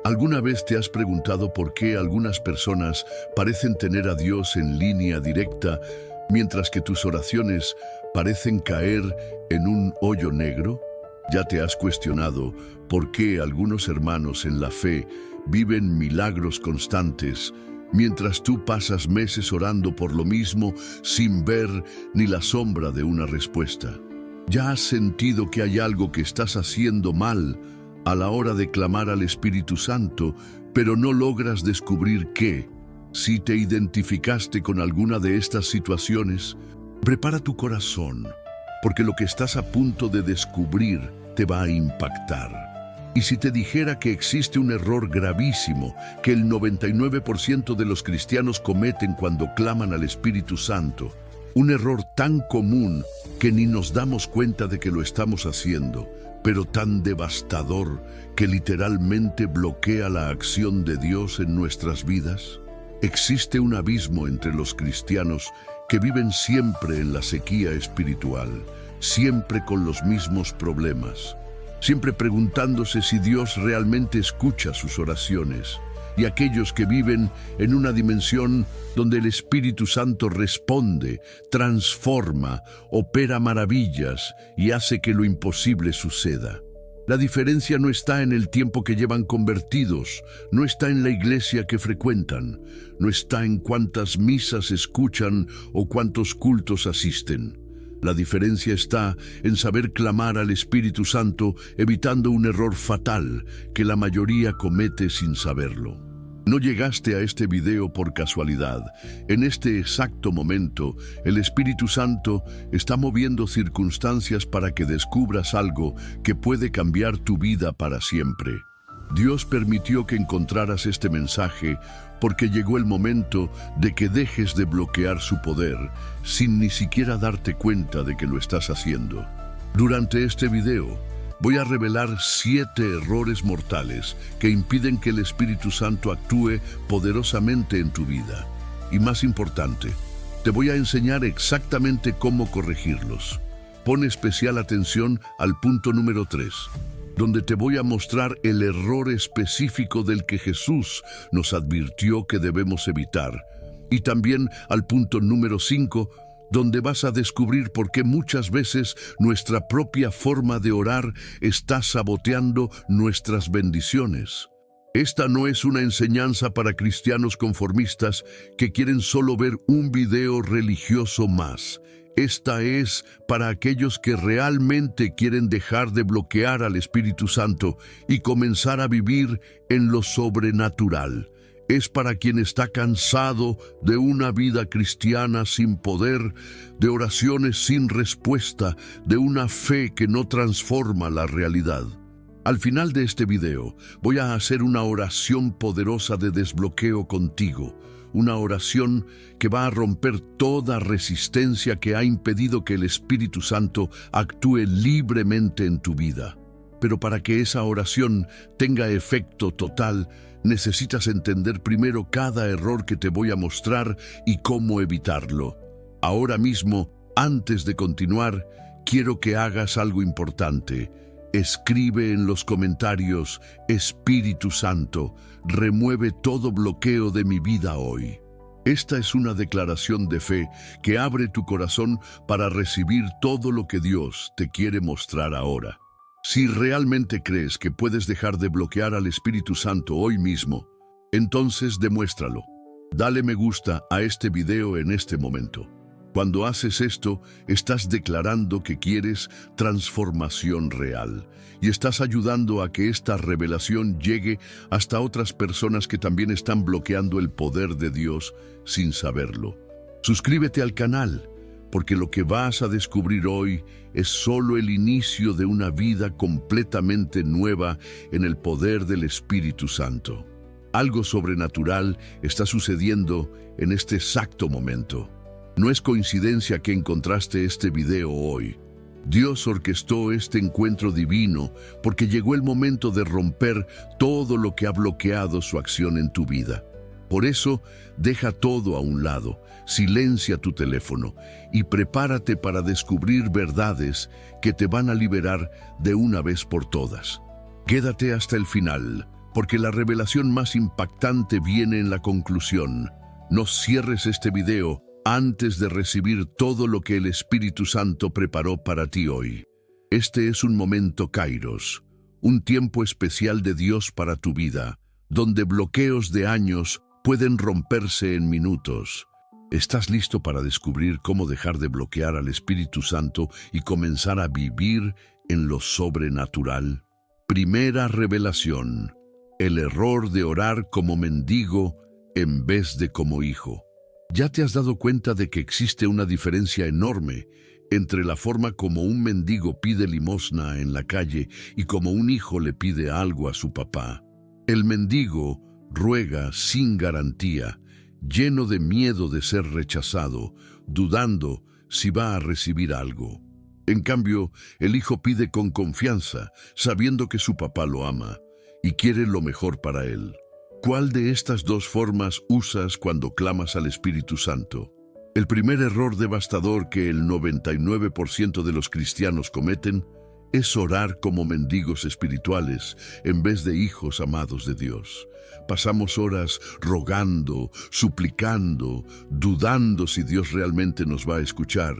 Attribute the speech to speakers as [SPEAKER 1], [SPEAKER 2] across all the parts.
[SPEAKER 1] ¿Alguna vez te has preguntado por qué algunas personas parecen tener a Dios en línea directa, mientras que tus oraciones parecen caer en un hoyo negro? ¿Ya te has cuestionado por qué algunos hermanos en la fe viven milagros constantes, mientras tú pasas meses orando por lo mismo sin ver ni la sombra de una respuesta? ¿Ya has sentido que hay algo que estás haciendo mal a la hora de clamar al Espíritu Santo, pero no logras descubrir qué? Si te identificaste con alguna de estas situaciones, prepara tu corazón, porque lo que estás a punto de descubrir te va a impactar. Y si te dijera que existe un error gravísimo que el 99% de los cristianos cometen cuando claman al Espíritu Santo, un error tan común que ni nos damos cuenta de que lo estamos haciendo, pero tan devastador que literalmente bloquea la acción de Dios en nuestras vidas. Existe un abismo entre los cristianos que viven siempre en la sequía espiritual, siempre con los mismos problemas, siempre preguntándose si Dios realmente escucha sus oraciones, y aquellos que viven en una dimensión donde el Espíritu Santo responde, transforma, opera maravillas y hace que lo imposible suceda. La diferencia no está en el tiempo que llevan convertidos, no está en la iglesia que frecuentan, no está en cuántas misas escuchan o cuántos cultos asisten. La diferencia está en saber clamar al Espíritu Santo, evitando un error fatal que la mayoría comete sin saberlo. No llegaste a este video por casualidad. En este exacto momento, el Espíritu Santo está moviendo circunstancias para que descubras algo que puede cambiar tu vida para siempre. Dios permitió que encontraras este mensaje porque llegó el momento de que dejes de bloquear su poder sin ni siquiera darte cuenta de que lo estás haciendo. Durante este video, voy a revelar 7 errores mortales que impiden que el Espíritu Santo actúe poderosamente en tu vida. Y más importante, te voy a enseñar exactamente cómo corregirlos. Pon especial atención al punto número 3, donde te voy a mostrar el error específico del que Jesús nos advirtió que debemos evitar. Y también al punto número 5, donde vas a descubrir por qué muchas veces nuestra propia forma de orar está saboteando nuestras bendiciones. Esta no es una enseñanza para cristianos conformistas que quieren solo ver un video religioso más. Esta es para aquellos que realmente quieren dejar de bloquear al Espíritu Santo y comenzar a vivir en lo sobrenatural. Es para quien está cansado de una vida cristiana sin poder, de oraciones sin respuesta, de una fe que no transforma la realidad. Al final de este video, voy a hacer una oración poderosa de desbloqueo contigo, una oración que va a romper toda resistencia que ha impedido que el Espíritu Santo actúe libremente en tu vida. Pero para que esa oración tenga efecto total, necesitas entender primero cada error que te voy a mostrar y cómo evitarlo. Ahora mismo, antes de continuar, quiero que hagas algo importante. Escribe en los comentarios: Espíritu Santo, remueve todo bloqueo de mi vida hoy. Esta es una declaración de fe que abre tu corazón para recibir todo lo que Dios te quiere mostrar ahora. Si realmente crees que puedes dejar de bloquear al Espíritu Santo hoy mismo, entonces demuéstralo. Dale me gusta a este video en este momento. Cuando haces esto, estás declarando que quieres transformación real y estás ayudando a que esta revelación llegue hasta otras personas que también están bloqueando el poder de Dios sin saberlo. Suscríbete al canal, porque lo que vas a descubrir hoy es solo el inicio de una vida completamente nueva en el poder del Espíritu Santo. Algo sobrenatural está sucediendo en este exacto momento. No es coincidencia que encontraste este video hoy. Dios orquestó este encuentro divino porque llegó el momento de romper todo lo que ha bloqueado su acción en tu vida. Por eso, deja todo a un lado, silencia tu teléfono y prepárate para descubrir verdades que te van a liberar de una vez por todas. Quédate hasta el final, porque la revelación más impactante viene en la conclusión. No cierres este video antes de recibir todo lo que el Espíritu Santo preparó para ti hoy. Este es un momento Kairos, un tiempo especial de Dios para tu vida, donde bloqueos de años pueden romperse en minutos. ¿Estás listo para descubrir cómo dejar de bloquear al Espíritu Santo y comenzar a vivir en lo sobrenatural? Primera revelación: el error de orar como mendigo en vez de como hijo. ¿Ya te has dado cuenta de que existe una diferencia enorme entre la forma como un mendigo pide limosna en la calle y como un hijo le pide algo a su papá? El mendigo ruega sin garantía, lleno de miedo de ser rechazado, dudando si va a recibir algo. En cambio, el hijo pide con confianza, sabiendo que su papá lo ama y quiere lo mejor para él. ¿Cuál de estas dos formas usas cuando clamas al Espíritu Santo? El primer error devastador que el 99% de los cristianos cometen es orar como mendigos espirituales en vez de hijos amados de Dios. Pasamos horas rogando, suplicando, dudando si Dios realmente nos va a escuchar,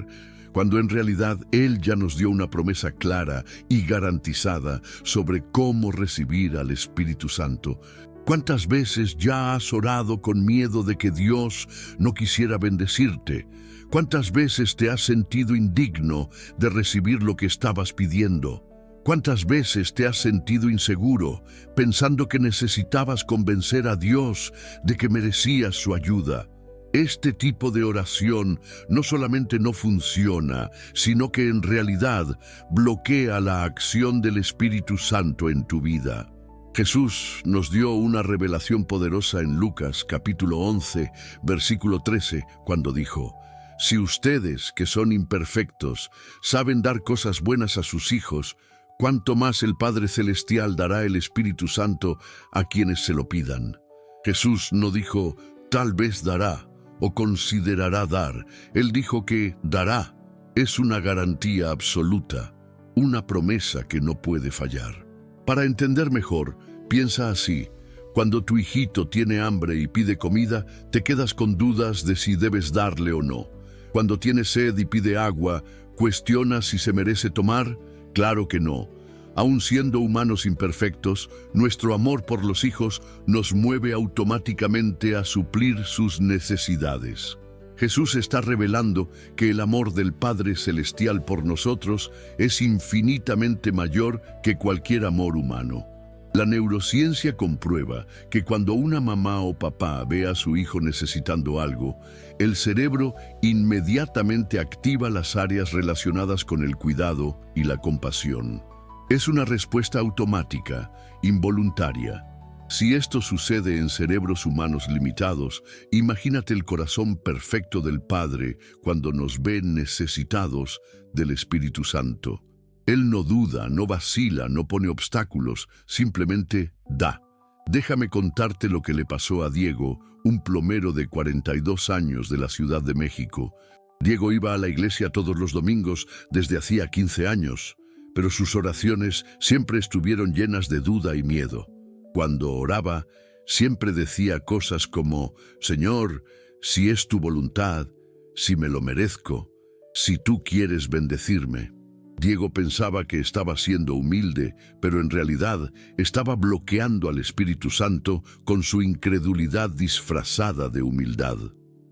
[SPEAKER 1] cuando en realidad Él ya nos dio una promesa clara y garantizada sobre cómo recibir al Espíritu Santo. ¿Cuántas veces ya has orado con miedo de que Dios no quisiera bendecirte? ¿Cuántas veces te has sentido indigno de recibir lo que estabas pidiendo? ¿Cuántas veces te has sentido inseguro, pensando que necesitabas convencer a Dios de que merecías su ayuda? Este tipo de oración no solamente no funciona, sino que en realidad bloquea la acción del Espíritu Santo en tu vida. Jesús nos dio una revelación poderosa en Lucas capítulo 11, versículo 13, cuando dijo: «Si ustedes, que son imperfectos, saben dar cosas buenas a sus hijos, ¿cuánto más el Padre Celestial dará el Espíritu Santo a quienes se lo pidan?» Jesús no dijo, tal vez dará o considerará dar. Él dijo que dará. Es una garantía absoluta, una promesa que no puede fallar. Para entender mejor, piensa así. Cuando tu hijito tiene hambre y pide comida, te quedas con dudas de si debes darle o no. Cuando tiene sed y pide agua, ¿cuestionas si se merece tomar? Claro que no. Aun siendo humanos imperfectos, nuestro amor por los hijos nos mueve automáticamente a suplir sus necesidades. Jesús está revelando que el amor del Padre Celestial por nosotros es infinitamente mayor que cualquier amor humano. La neurociencia comprueba que cuando una mamá o papá ve a su hijo necesitando algo, el cerebro inmediatamente activa las áreas relacionadas con el cuidado y la compasión. Es una respuesta automática, involuntaria. Si esto sucede en cerebros humanos limitados, imagínate el corazón perfecto del Padre cuando nos ve necesitados del Espíritu Santo. Él no duda, no vacila, no pone obstáculos, simplemente da. Déjame contarte lo que le pasó a Diego, un plomero de 42 años de la Ciudad de México. Diego iba a la iglesia todos los domingos desde hacía 15 años, pero sus oraciones siempre estuvieron llenas de duda y miedo. Cuando oraba, siempre decía cosas como: «Señor, si es tu voluntad, si me lo merezco, si tú quieres bendecirme». Diego pensaba que estaba siendo humilde, pero en realidad estaba bloqueando al Espíritu Santo con su incredulidad disfrazada de humildad.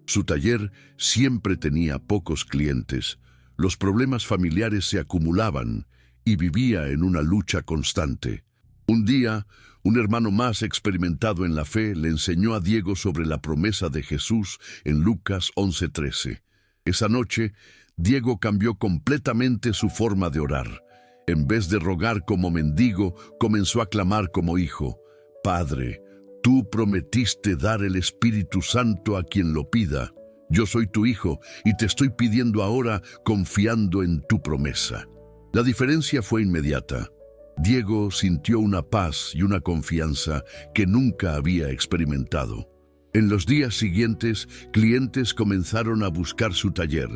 [SPEAKER 1] Su taller siempre tenía pocos clientes, los problemas familiares se acumulaban y vivía en una lucha constante. Un día, un hermano más experimentado en la fe le enseñó a Diego sobre la promesa de Jesús en Lucas 11:13. Esa noche, Diego cambió completamente su forma de orar. En vez de rogar como mendigo, comenzó a clamar como hijo: «Padre, tú prometiste dar el Espíritu Santo a quien lo pida. Yo soy tu hijo y te estoy pidiendo ahora confiando en tu promesa». La diferencia fue inmediata. Diego sintió una paz y una confianza que nunca había experimentado. En los días siguientes, clientes comenzaron a buscar su taller.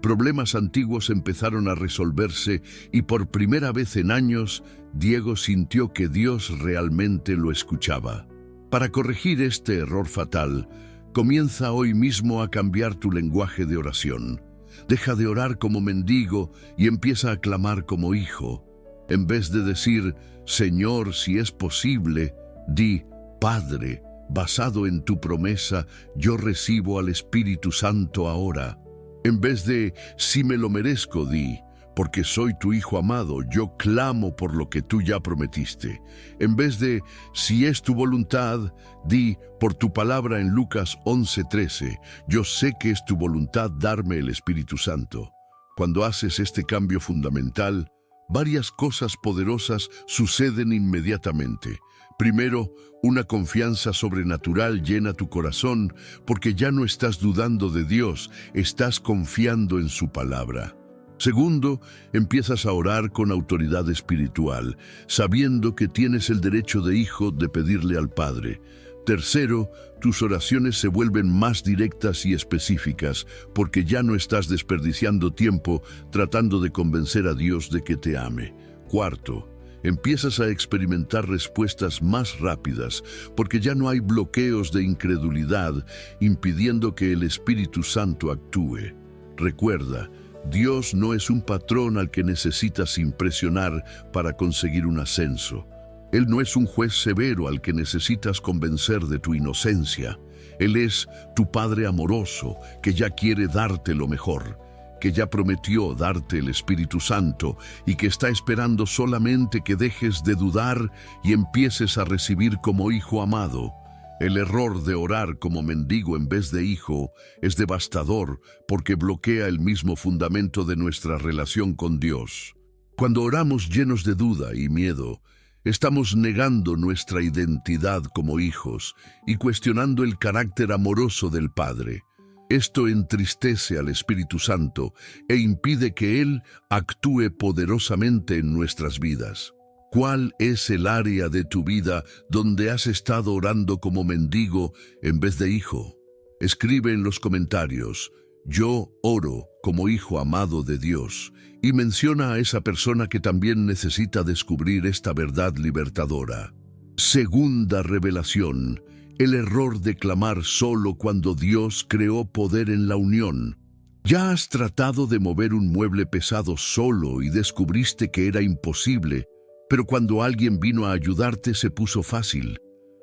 [SPEAKER 1] Problemas antiguos empezaron a resolverse y por primera vez en años, Diego sintió que Dios realmente lo escuchaba. Para corregir este error fatal, comienza hoy mismo a cambiar tu lenguaje de oración. Deja de orar como mendigo y empieza a clamar como hijo. En vez de decir, Señor, si es posible, di, Padre, basado en tu promesa, yo recibo al Espíritu Santo ahora. En vez de, si me lo merezco, di, porque soy tu Hijo amado, yo clamo por lo que tú ya prometiste. En vez de, si es tu voluntad, di, por tu palabra en Lucas 11:13, yo sé que es tu voluntad darme el Espíritu Santo. Cuando haces este cambio fundamental, varias cosas poderosas suceden inmediatamente. Primero, una confianza sobrenatural llena tu corazón, porque ya no estás dudando de Dios, estás confiando en su palabra. Segundo, empiezas a orar con autoridad espiritual, sabiendo que tienes el derecho de hijo de pedirle al Padre. Tercero, tus oraciones se vuelven más directas y específicas, porque ya no estás desperdiciando tiempo tratando de convencer a Dios de que te ame. Cuarto, empiezas a experimentar respuestas más rápidas, porque ya no hay bloqueos de incredulidad impidiendo que el Espíritu Santo actúe. Recuerda, Dios no es un patrón al que necesitas impresionar para conseguir un ascenso. Él no es un juez severo al que necesitas convencer de tu inocencia. Él es tu Padre amoroso que ya quiere darte lo mejor, que ya prometió darte el Espíritu Santo y que está esperando solamente que dejes de dudar y empieces a recibir como hijo amado. El error de orar como mendigo en vez de hijo es devastador porque bloquea el mismo fundamento de nuestra relación con Dios. Cuando oramos llenos de duda y miedo, estamos negando nuestra identidad como hijos y cuestionando el carácter amoroso del Padre. Esto entristece al Espíritu Santo e impide que Él actúe poderosamente en nuestras vidas. ¿Cuál es el área de tu vida donde has estado orando como mendigo en vez de hijo? Escribe en los comentarios, yo oro como hijo amado de Dios, y menciona a esa persona que también necesita descubrir esta verdad libertadora. Segunda revelación, el error de clamar solo cuando Dios creó poder en la unión. ¿Ya has tratado de mover un mueble pesado solo y descubriste que era imposible? Pero cuando alguien vino a ayudarte se puso fácil.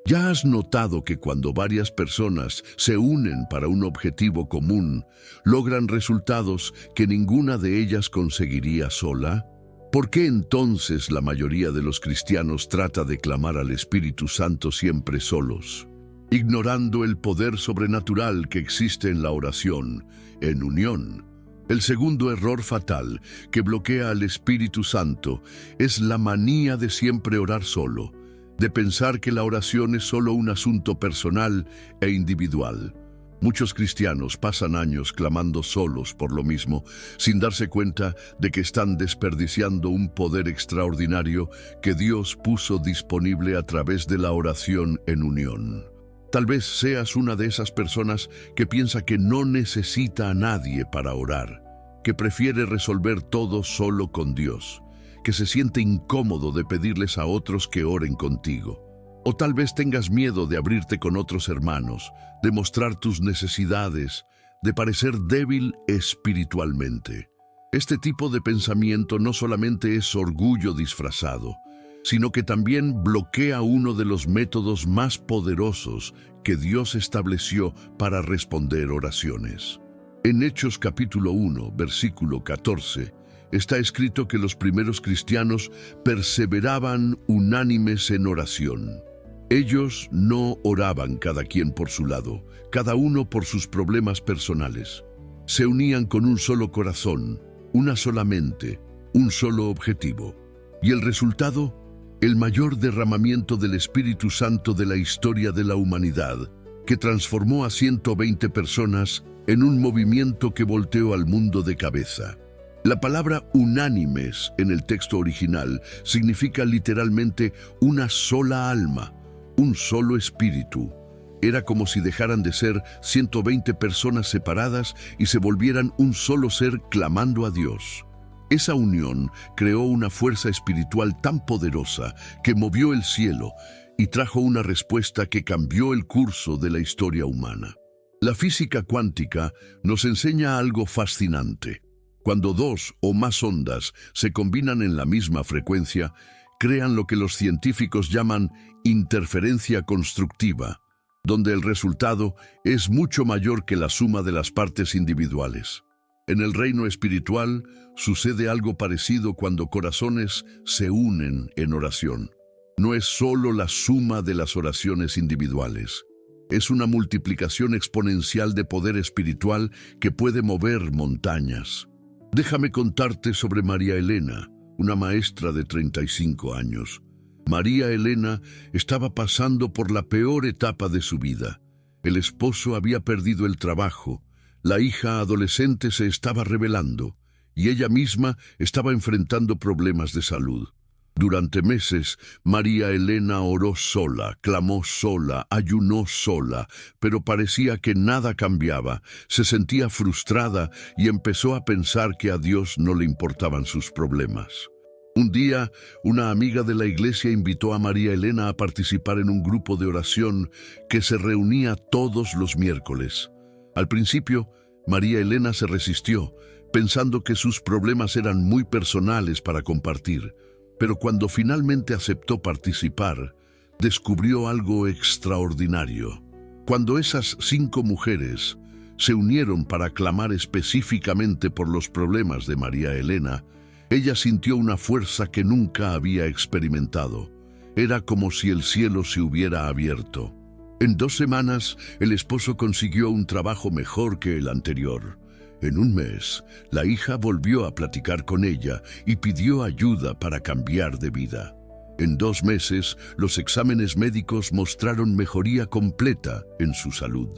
[SPEAKER 1] ¿Ya has notado que cuando varias personas se unen para un objetivo común, logran resultados que ninguna de ellas conseguiría sola? ¿Por qué entonces la mayoría de los cristianos trata de clamar al Espíritu Santo siempre solos, ignorando el poder sobrenatural que existe en la oración, en unión? El segundo error fatal que bloquea al Espíritu Santo es la manía de siempre orar solo, de pensar que la oración es solo un asunto personal e individual. Muchos cristianos pasan años clamando solos por lo mismo, sin darse cuenta de que están desperdiciando un poder extraordinario que Dios puso disponible a través de la oración en unión. Tal vez seas una de esas personas que piensa que no necesita a nadie para orar, que prefiere resolver todo solo con Dios, que se siente incómodo de pedirles a otros que oren contigo. O tal vez tengas miedo de abrirte con otros hermanos, de mostrar tus necesidades, de parecer débil espiritualmente. Este tipo de pensamiento no solamente es orgullo disfrazado, sino que también bloquea uno de los métodos más poderosos que Dios estableció para responder oraciones. En Hechos capítulo 1, versículo 14, está escrito que los primeros cristianos perseveraban unánimes en oración. Ellos no oraban cada quien por su lado, cada uno por sus problemas personales. Se unían con un solo corazón, una sola mente, un solo objetivo. ¿Y el resultado? El mayor derramamiento del Espíritu Santo de la historia de la humanidad, que transformó a 120 personas en un movimiento que volteó al mundo de cabeza. La palabra unánimes en el texto original significa literalmente una sola alma, un solo espíritu. Era como si dejaran de ser 120 personas separadas y se volvieran un solo ser clamando a Dios. Esa unión creó una fuerza espiritual tan poderosa que movió el cielo y trajo una respuesta que cambió el curso de la historia humana. La física cuántica nos enseña algo fascinante. Cuando dos o más ondas se combinan en la misma frecuencia, crean lo que los científicos llaman interferencia constructiva, donde el resultado es mucho mayor que la suma de las partes individuales. En el reino espiritual sucede algo parecido cuando corazones se unen en oración. No es solo la suma de las oraciones individuales. Es una multiplicación exponencial de poder espiritual que puede mover montañas. Déjame contarte sobre María Elena, una maestra de 35 años. María Elena estaba pasando por la peor etapa de su vida. El esposo había perdido el trabajo, la hija adolescente se estaba rebelando y ella misma estaba enfrentando problemas de salud. Durante meses, María Elena oró sola, clamó sola, ayunó sola, pero parecía que nada cambiaba. Se sentía frustrada y empezó a pensar que a Dios no le importaban sus problemas. Un día, una amiga de la iglesia invitó a María Elena a participar en un grupo de oración que se reunía todos los miércoles. Al principio, María Elena se resistió, pensando que sus problemas eran muy personales para compartir. Pero cuando finalmente aceptó participar, descubrió algo extraordinario. Cuando esas 5 mujeres se unieron para clamar específicamente por los problemas de María Elena, ella sintió una fuerza que nunca había experimentado. Era como si el cielo se hubiera abierto. En 2 semanas, el esposo consiguió un trabajo mejor que el anterior. En un mes, la hija volvió a platicar con ella y pidió ayuda para cambiar de vida. En 2 meses, los exámenes médicos mostraron mejoría completa en su salud.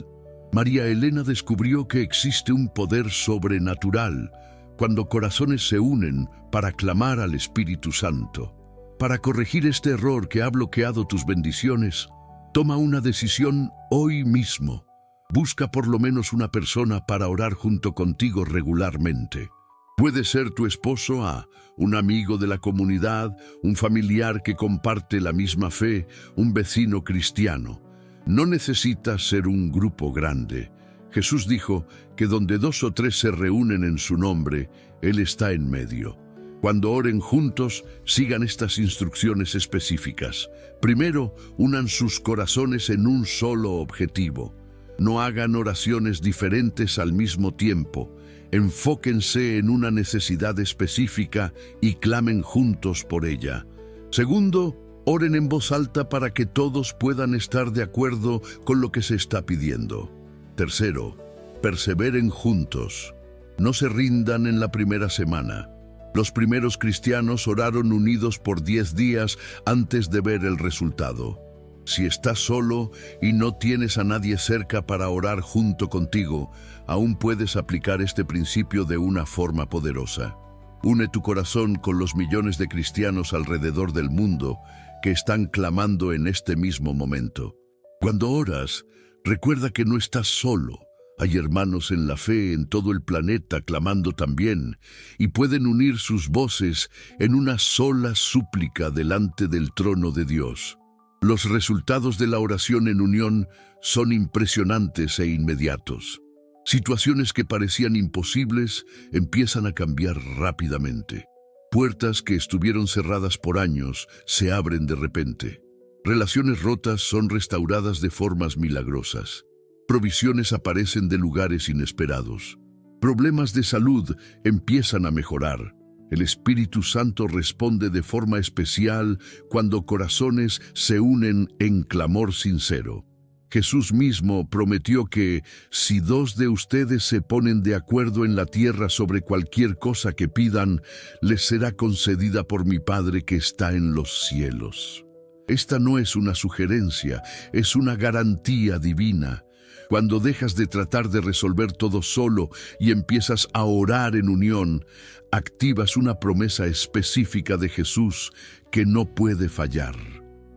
[SPEAKER 1] María Elena descubrió que existe un poder sobrenatural cuando corazones se unen para clamar al Espíritu Santo. Para corregir este error que ha bloqueado tus bendiciones, toma una decisión hoy mismo. Busca por lo menos una persona para orar junto contigo regularmente. Puede ser tu esposo, un amigo de la comunidad, un familiar que comparte la misma fe, un vecino cristiano. No necesitas ser un grupo grande. Jesús dijo que donde 2 o 3 se reúnen en su nombre, Él está en medio. Cuando oren juntos, sigan estas instrucciones específicas. Primero, unan sus corazones en un solo objetivo. No hagan oraciones diferentes al mismo tiempo. Enfóquense en una necesidad específica y clamen juntos por ella. Segundo, oren en voz alta para que todos puedan estar de acuerdo con lo que se está pidiendo. Tercero, perseveren juntos. No se rindan en la primera semana. Los primeros cristianos oraron unidos por 10 días antes de ver el resultado. Si estás solo y no tienes a nadie cerca para orar junto contigo, aún puedes aplicar este principio de una forma poderosa. Une tu corazón con los millones de cristianos alrededor del mundo que están clamando en este mismo momento. Cuando oras, recuerda que no estás solo. Hay hermanos en la fe en todo el planeta clamando también y pueden unir sus voces en una sola súplica delante del trono de Dios. Los resultados de la oración en unión son impresionantes e inmediatos. Situaciones que parecían imposibles empiezan a cambiar rápidamente. Puertas que estuvieron cerradas por años se abren de repente. Relaciones rotas son restauradas de formas milagrosas. Provisiones aparecen de lugares inesperados. Problemas de salud empiezan a mejorar. El Espíritu Santo responde de forma especial cuando corazones se unen en clamor sincero. Jesús mismo prometió que si 2 de ustedes se ponen de acuerdo en la tierra sobre cualquier cosa que pidan, les será concedida por mi Padre que está en los cielos. Esta no es una sugerencia, es una garantía divina. Cuando dejas de tratar de resolver todo solo y empiezas a orar en unión, activas una promesa específica de Jesús que no puede fallar.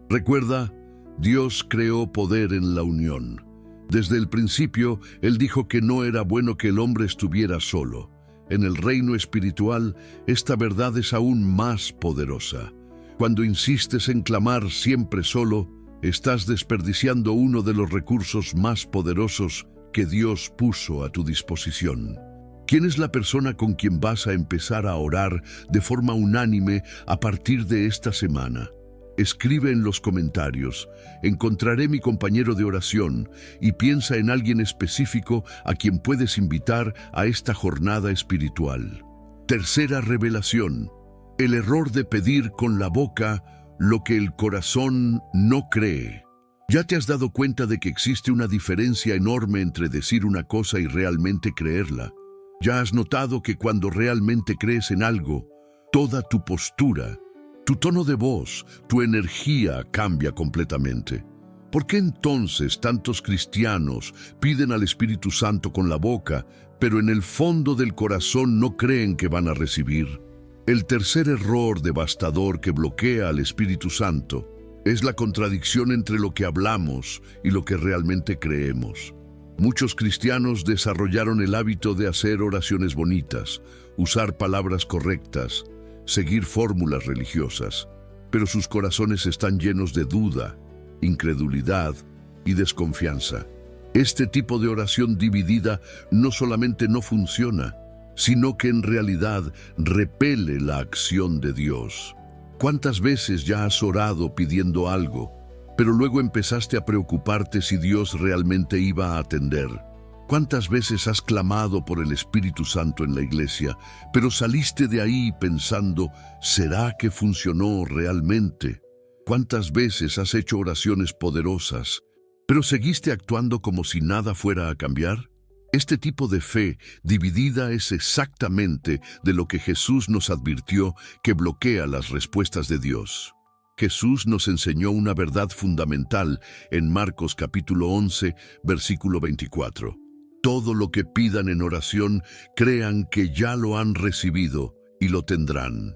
[SPEAKER 1] Recuerda, Dios creó poder en la unión. Desde el principio, Él dijo que no era bueno que el hombre estuviera solo. En el reino espiritual, esta verdad es aún más poderosa. Cuando insistes en clamar siempre solo, estás desperdiciando uno de los recursos más poderosos que Dios puso a tu disposición. ¿Quién es la persona con quien vas a empezar a orar de forma unánime a partir de esta semana? Escribe en los comentarios, encontraré mi compañero de oración, y piensa en alguien específico a quien puedes invitar a esta jornada espiritual. Tercera revelación: el error de pedir con la boca lo que el corazón no cree. ¿Ya te has dado cuenta de que existe una diferencia enorme entre decir una cosa y realmente creerla? ¿Ya has notado que cuando realmente crees en algo, toda tu postura, tu tono de voz, tu energía cambia completamente? ¿Por qué entonces tantos cristianos piden al Espíritu Santo con la boca, pero en el fondo del corazón no creen que van a recibir? El tercer error devastador que bloquea al Espíritu Santo es la contradicción entre lo que hablamos y lo que realmente creemos. Muchos cristianos desarrollaron el hábito de hacer oraciones bonitas, usar palabras correctas, seguir fórmulas religiosas, pero sus corazones están llenos de duda, incredulidad y desconfianza. Este tipo de oración dividida no solamente no funciona, sino que en realidad repele la acción de Dios. ¿Cuántas veces ya has orado pidiendo algo, pero luego empezaste a preocuparte si Dios realmente iba a atender? ¿Cuántas veces has clamado por el Espíritu Santo en la iglesia, pero saliste de ahí pensando, ¿será que funcionó realmente? ¿Cuántas veces has hecho oraciones poderosas, pero seguiste actuando como si nada fuera a cambiar? Este tipo de fe dividida es exactamente de lo que Jesús nos advirtió que bloquea las respuestas de Dios. Jesús nos enseñó una verdad fundamental en Marcos capítulo 11, versículo 24. Todo lo que pidan en oración, crean que ya lo han recibido y lo tendrán.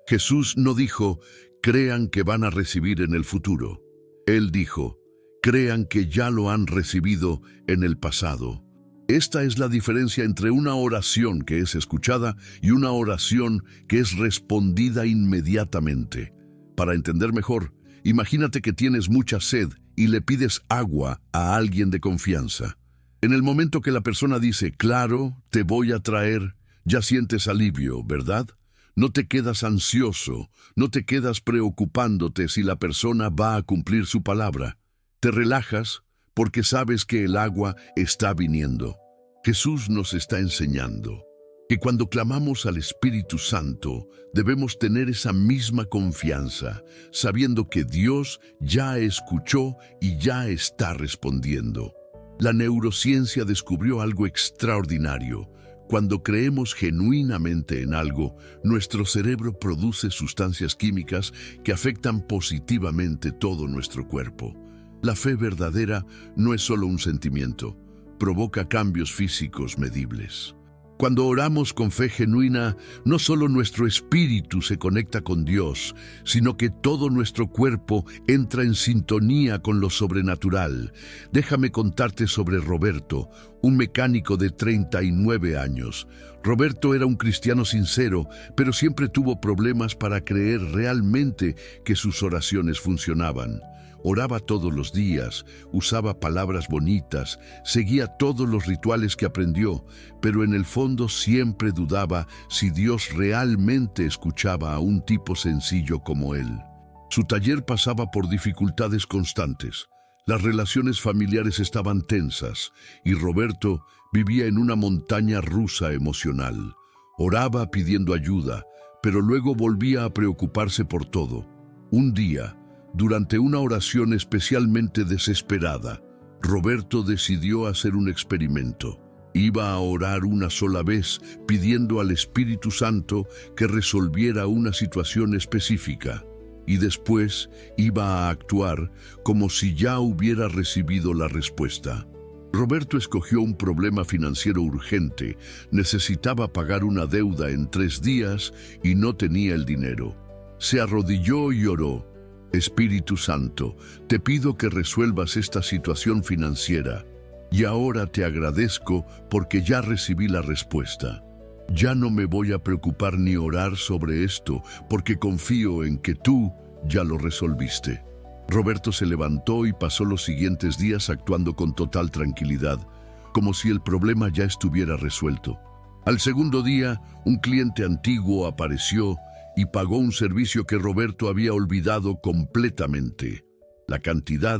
[SPEAKER 1] Jesús no dijo, crean que van a recibir en el futuro. Él dijo, crean que ya lo han recibido en el pasado. Esta es la diferencia entre una oración que es escuchada y una oración que es respondida inmediatamente. Para entender mejor, imagínate que tienes mucha sed y le pides agua a alguien de confianza. En el momento que la persona dice, claro, te voy a traer, ya sientes alivio, ¿verdad? No te quedas ansioso, no te quedas preocupándote si la persona va a cumplir su palabra. Te relajas porque sabes que el agua está viniendo. Jesús nos está enseñando que cuando clamamos al Espíritu Santo, debemos tener esa misma confianza, sabiendo que Dios ya escuchó y ya está respondiendo. La neurociencia descubrió algo extraordinario. Cuando creemos genuinamente en algo, nuestro cerebro produce sustancias químicas que afectan positivamente todo nuestro cuerpo. La fe verdadera no es solo un sentimiento, provoca cambios físicos medibles. Cuando oramos con fe genuina, no solo nuestro espíritu se conecta con Dios, sino que todo nuestro cuerpo entra en sintonía con lo sobrenatural. Déjame contarte sobre Roberto, un mecánico de 39 años. Roberto era un cristiano sincero, pero siempre tuvo problemas para creer realmente que sus oraciones funcionaban. Oraba todos los días, usaba palabras bonitas, seguía todos los rituales que aprendió, pero en el fondo siempre dudaba si Dios realmente escuchaba a un tipo sencillo como él. Su taller pasaba por dificultades constantes. Las relaciones familiares estaban tensas y Roberto vivía en una montaña rusa emocional. Oraba pidiendo ayuda, pero luego volvía a preocuparse por todo. Un día, durante una oración especialmente desesperada, Roberto decidió hacer un experimento. Iba a orar una sola vez, pidiendo al Espíritu Santo que resolviera una situación específica, y después iba a actuar como si ya hubiera recibido la respuesta. Roberto escogió un problema financiero urgente, necesitaba pagar una deuda en 3 días y no tenía el dinero. Se arrodilló y oró. Espíritu Santo, te pido que resuelvas esta situación financiera y ahora te agradezco porque ya recibí la respuesta. Ya no me voy a preocupar ni orar sobre esto porque confío en que tú ya lo resolviste. Roberto se levantó y pasó los siguientes días actuando con total tranquilidad, como si el problema ya estuviera resuelto. Al segundo día, un cliente antiguo apareció y pagó un servicio que Roberto había olvidado completamente. La cantidad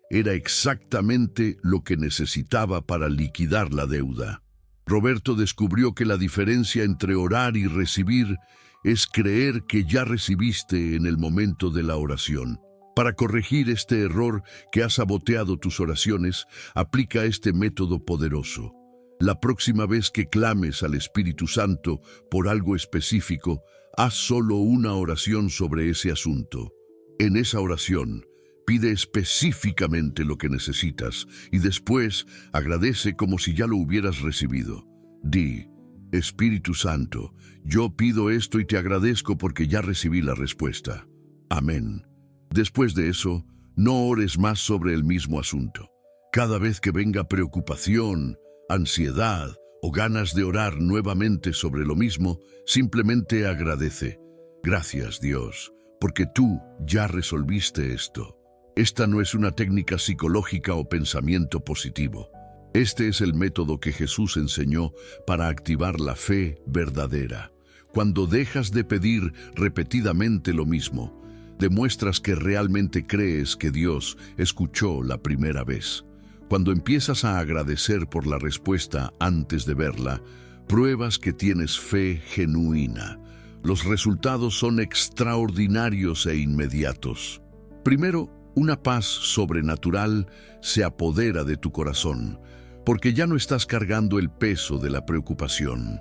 [SPEAKER 1] era exactamente lo que necesitaba para liquidar la deuda. Roberto descubrió que la diferencia entre orar y recibir es creer que ya recibiste en el momento de la oración. Para corregir este error que ha saboteado tus oraciones, aplica este método poderoso. La próxima vez que clames al Espíritu Santo por algo específico, haz solo una oración sobre ese asunto. En esa oración, pide específicamente lo que necesitas y después agradece como si ya lo hubieras recibido. Di: Espíritu Santo, yo pido esto y te agradezco porque ya recibí la respuesta. Amén. Después de eso, no ores más sobre el mismo asunto. Cada vez que venga preocupación, ansiedad o ganas de orar nuevamente sobre lo mismo, simplemente agradece. Gracias, Dios, porque tú ya resolviste esto. Esta no es una técnica psicológica o pensamiento positivo. Este es el método que Jesús enseñó para activar la fe verdadera. Cuando dejas de pedir repetidamente lo mismo, demuestras que realmente crees que Dios escuchó la primera vez. Cuando empiezas a agradecer por la respuesta antes de verla, pruebas que tienes fe genuina. Los resultados son extraordinarios e inmediatos. Primero, una paz sobrenatural se apodera de tu corazón, porque ya no estás cargando el peso de la preocupación.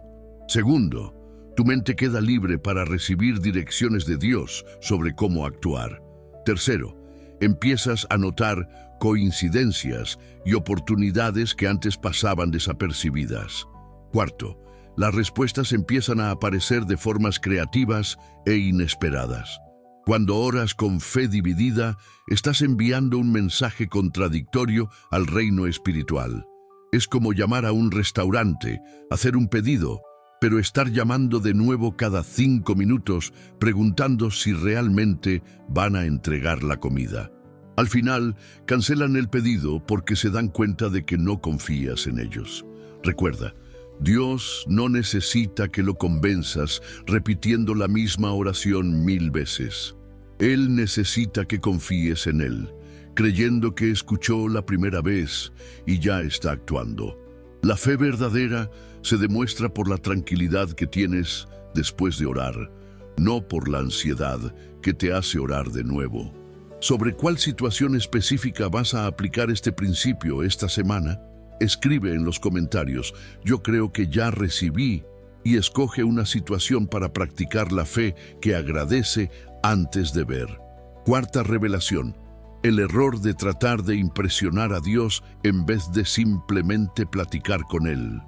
[SPEAKER 1] Segundo, tu mente queda libre para recibir direcciones de Dios sobre cómo actuar. Tercero, empiezas a notar coincidencias y oportunidades que antes pasaban desapercibidas. Cuarto, las respuestas empiezan a aparecer de formas creativas e inesperadas. Cuando oras con fe dividida, estás enviando un mensaje contradictorio al reino espiritual. Es como llamar a un restaurante, hacer un pedido, pero estar llamando de nuevo cada 5 minutos, preguntando si realmente van a entregar la comida. Al final, cancelan el pedido porque se dan cuenta de que no confías en ellos. Recuerda, Dios no necesita que lo convenzas repitiendo la misma oración 1000 veces. Él necesita que confíes en Él, creyendo que escuchó la primera vez y ya está actuando. La fe verdadera se demuestra por la tranquilidad que tienes después de orar, no por la ansiedad que te hace orar de nuevo. ¿Sobre cuál situación específica vas a aplicar este principio esta semana? Escribe en los comentarios: yo creo que ya recibí, y escoge una situación para practicar la fe que agradece antes de ver. Cuarta revelación: el error de tratar de impresionar a Dios en vez de simplemente platicar con Él.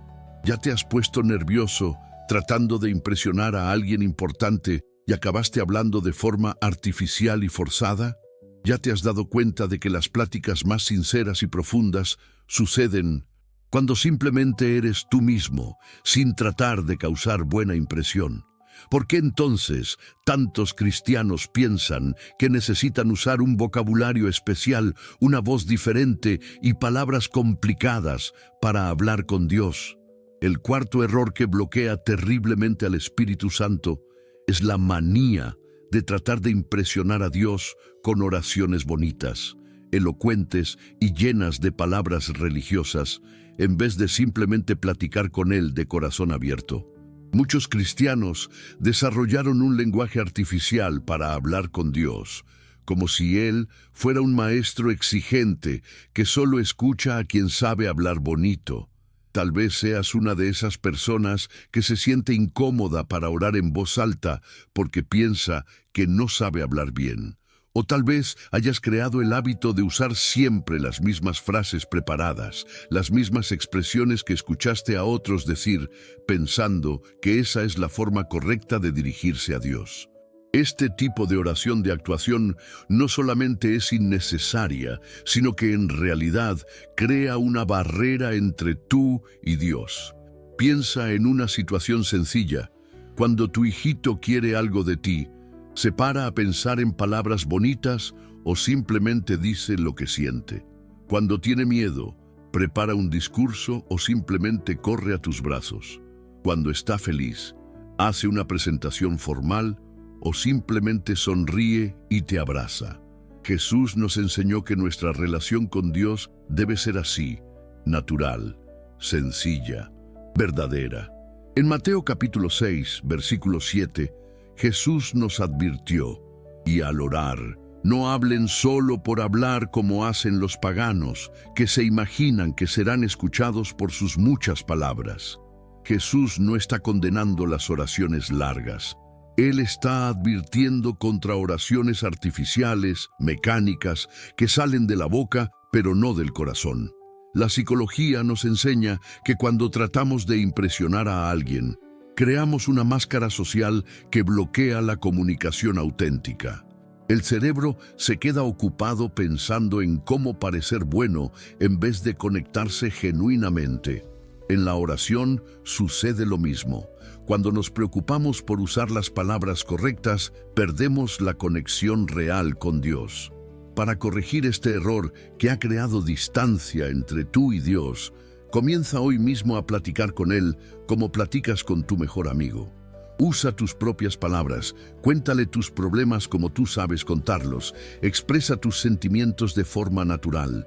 [SPEAKER 1] ¿Ya te has puesto nervioso tratando de impresionar a alguien importante y acabaste hablando de forma artificial y forzada? ¿Ya te has dado cuenta de que las pláticas más sinceras y profundas suceden cuando simplemente eres tú mismo, sin tratar de causar buena impresión? ¿Por qué entonces tantos cristianos piensan que necesitan usar un vocabulario especial, una voz diferente y palabras complicadas para hablar con Dios? El cuarto error que bloquea terriblemente al Espíritu Santo es la manía de tratar de impresionar a Dios con oraciones bonitas, elocuentes y llenas de palabras religiosas, en vez de simplemente platicar con Él de corazón abierto. Muchos cristianos desarrollaron un lenguaje artificial para hablar con Dios, como si Él fuera un maestro exigente que solo escucha a quien sabe hablar bonito. Tal vez seas una de esas personas que se siente incómoda para orar en voz alta porque piensa que no sabe hablar bien. O tal vez hayas creado el hábito de usar siempre las mismas frases preparadas, las mismas expresiones que escuchaste a otros decir, pensando que esa es la forma correcta de dirigirse a Dios. Este tipo de oración de actuación no solamente es innecesaria, sino que en realidad crea una barrera entre tú y Dios. Piensa en una situación sencilla. Cuando tu hijito quiere algo de ti, ¿se para a pensar en palabras bonitas o simplemente dice lo que siente? Cuando tiene miedo, ¿prepara un discurso o simplemente corre a tus brazos? Cuando está feliz, ¿hace una presentación formal o simplemente sonríe y te abraza? Jesús nos enseñó que nuestra relación con Dios debe ser así, natural, sencilla, verdadera. En Mateo capítulo 6, versículo 7, Jesús nos advirtió: y al orar, no hablen solo por hablar como hacen los paganos, que se imaginan que serán escuchados por sus muchas palabras. Jesús no está condenando las oraciones largas. Él está advirtiendo contra oraciones artificiales, mecánicas, que salen de la boca, pero no del corazón. La psicología nos enseña que cuando tratamos de impresionar a alguien, creamos una máscara social que bloquea la comunicación auténtica. El cerebro se queda ocupado pensando en cómo parecer bueno en vez de conectarse genuinamente. En la oración sucede lo mismo. Cuando nos preocupamos por usar las palabras correctas, perdemos la conexión real con Dios. Para corregir este error que ha creado distancia entre tú y Dios, comienza hoy mismo a platicar con Él como platicas con tu mejor amigo. Usa tus propias palabras, cuéntale tus problemas como tú sabes contarlos, expresa tus sentimientos de forma natural.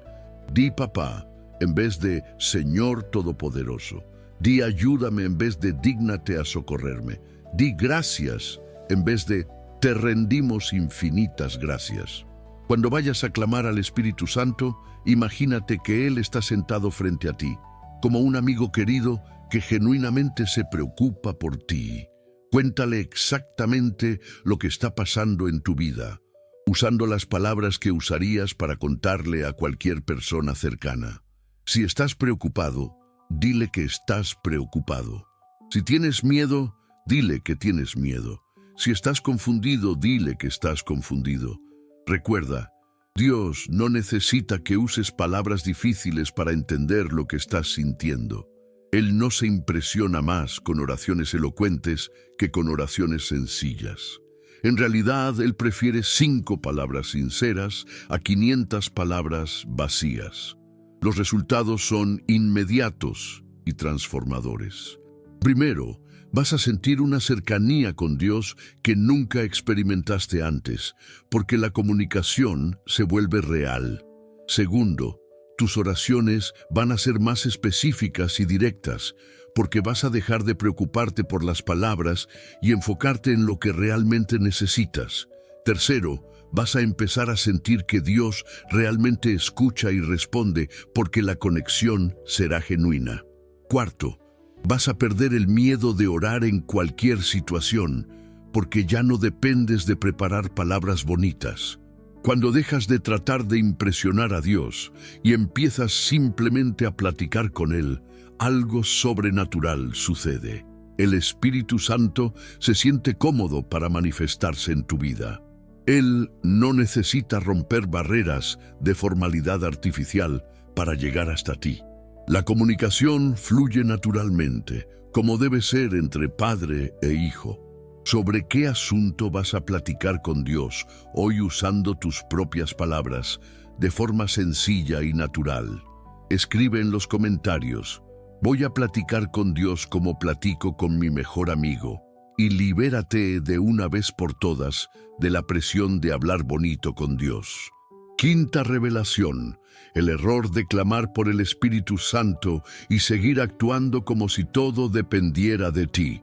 [SPEAKER 1] Di papá en vez de Señor Todopoderoso. Di ayúdame en vez de dígnate a socorrerme. Di gracias en vez de te rendimos infinitas gracias. Cuando vayas a clamar al Espíritu Santo, imagínate que Él está sentado frente a ti, como un amigo querido que genuinamente se preocupa por ti. Cuéntale exactamente lo que está pasando en tu vida, usando las palabras que usarías para contarle a cualquier persona cercana. Si estás preocupado, dile que estás preocupado. Si tienes miedo, dile que tienes miedo. Si estás confundido, dile que estás confundido. Recuerda, Dios no necesita que uses palabras difíciles para entender lo que estás sintiendo. Él no se impresiona más con oraciones elocuentes que con oraciones sencillas. En realidad, Él prefiere 5 palabras sinceras a 500 palabras vacías. Los resultados son inmediatos y transformadores. Primero, vas a sentir una cercanía con Dios que nunca experimentaste antes, porque la comunicación se vuelve real. Segundo, tus oraciones van a ser más específicas y directas, porque vas a dejar de preocuparte por las palabras y enfocarte en lo que realmente necesitas. Tercero, vas a empezar a sentir que Dios realmente escucha y responde, porque la conexión será genuina. Cuarto, vas a perder el miedo de orar en cualquier situación, porque ya no dependes de preparar palabras bonitas. Cuando dejas de tratar de impresionar a Dios y empiezas simplemente a platicar con Él, algo sobrenatural sucede. El Espíritu Santo se siente cómodo para manifestarse en tu vida. Él no necesita romper barreras de formalidad artificial para llegar hasta ti. La comunicación fluye naturalmente, como debe ser entre padre e hijo. ¿Sobre qué asunto vas a platicar con Dios hoy usando tus propias palabras, de forma sencilla y natural? Escribe en los comentarios: voy a platicar con Dios como platico con mi mejor amigo. Y libérate de una vez por todas de la presión de hablar bonito con Dios. Quinta revelación: el error de clamar por el Espíritu Santo y seguir actuando como si todo dependiera de ti.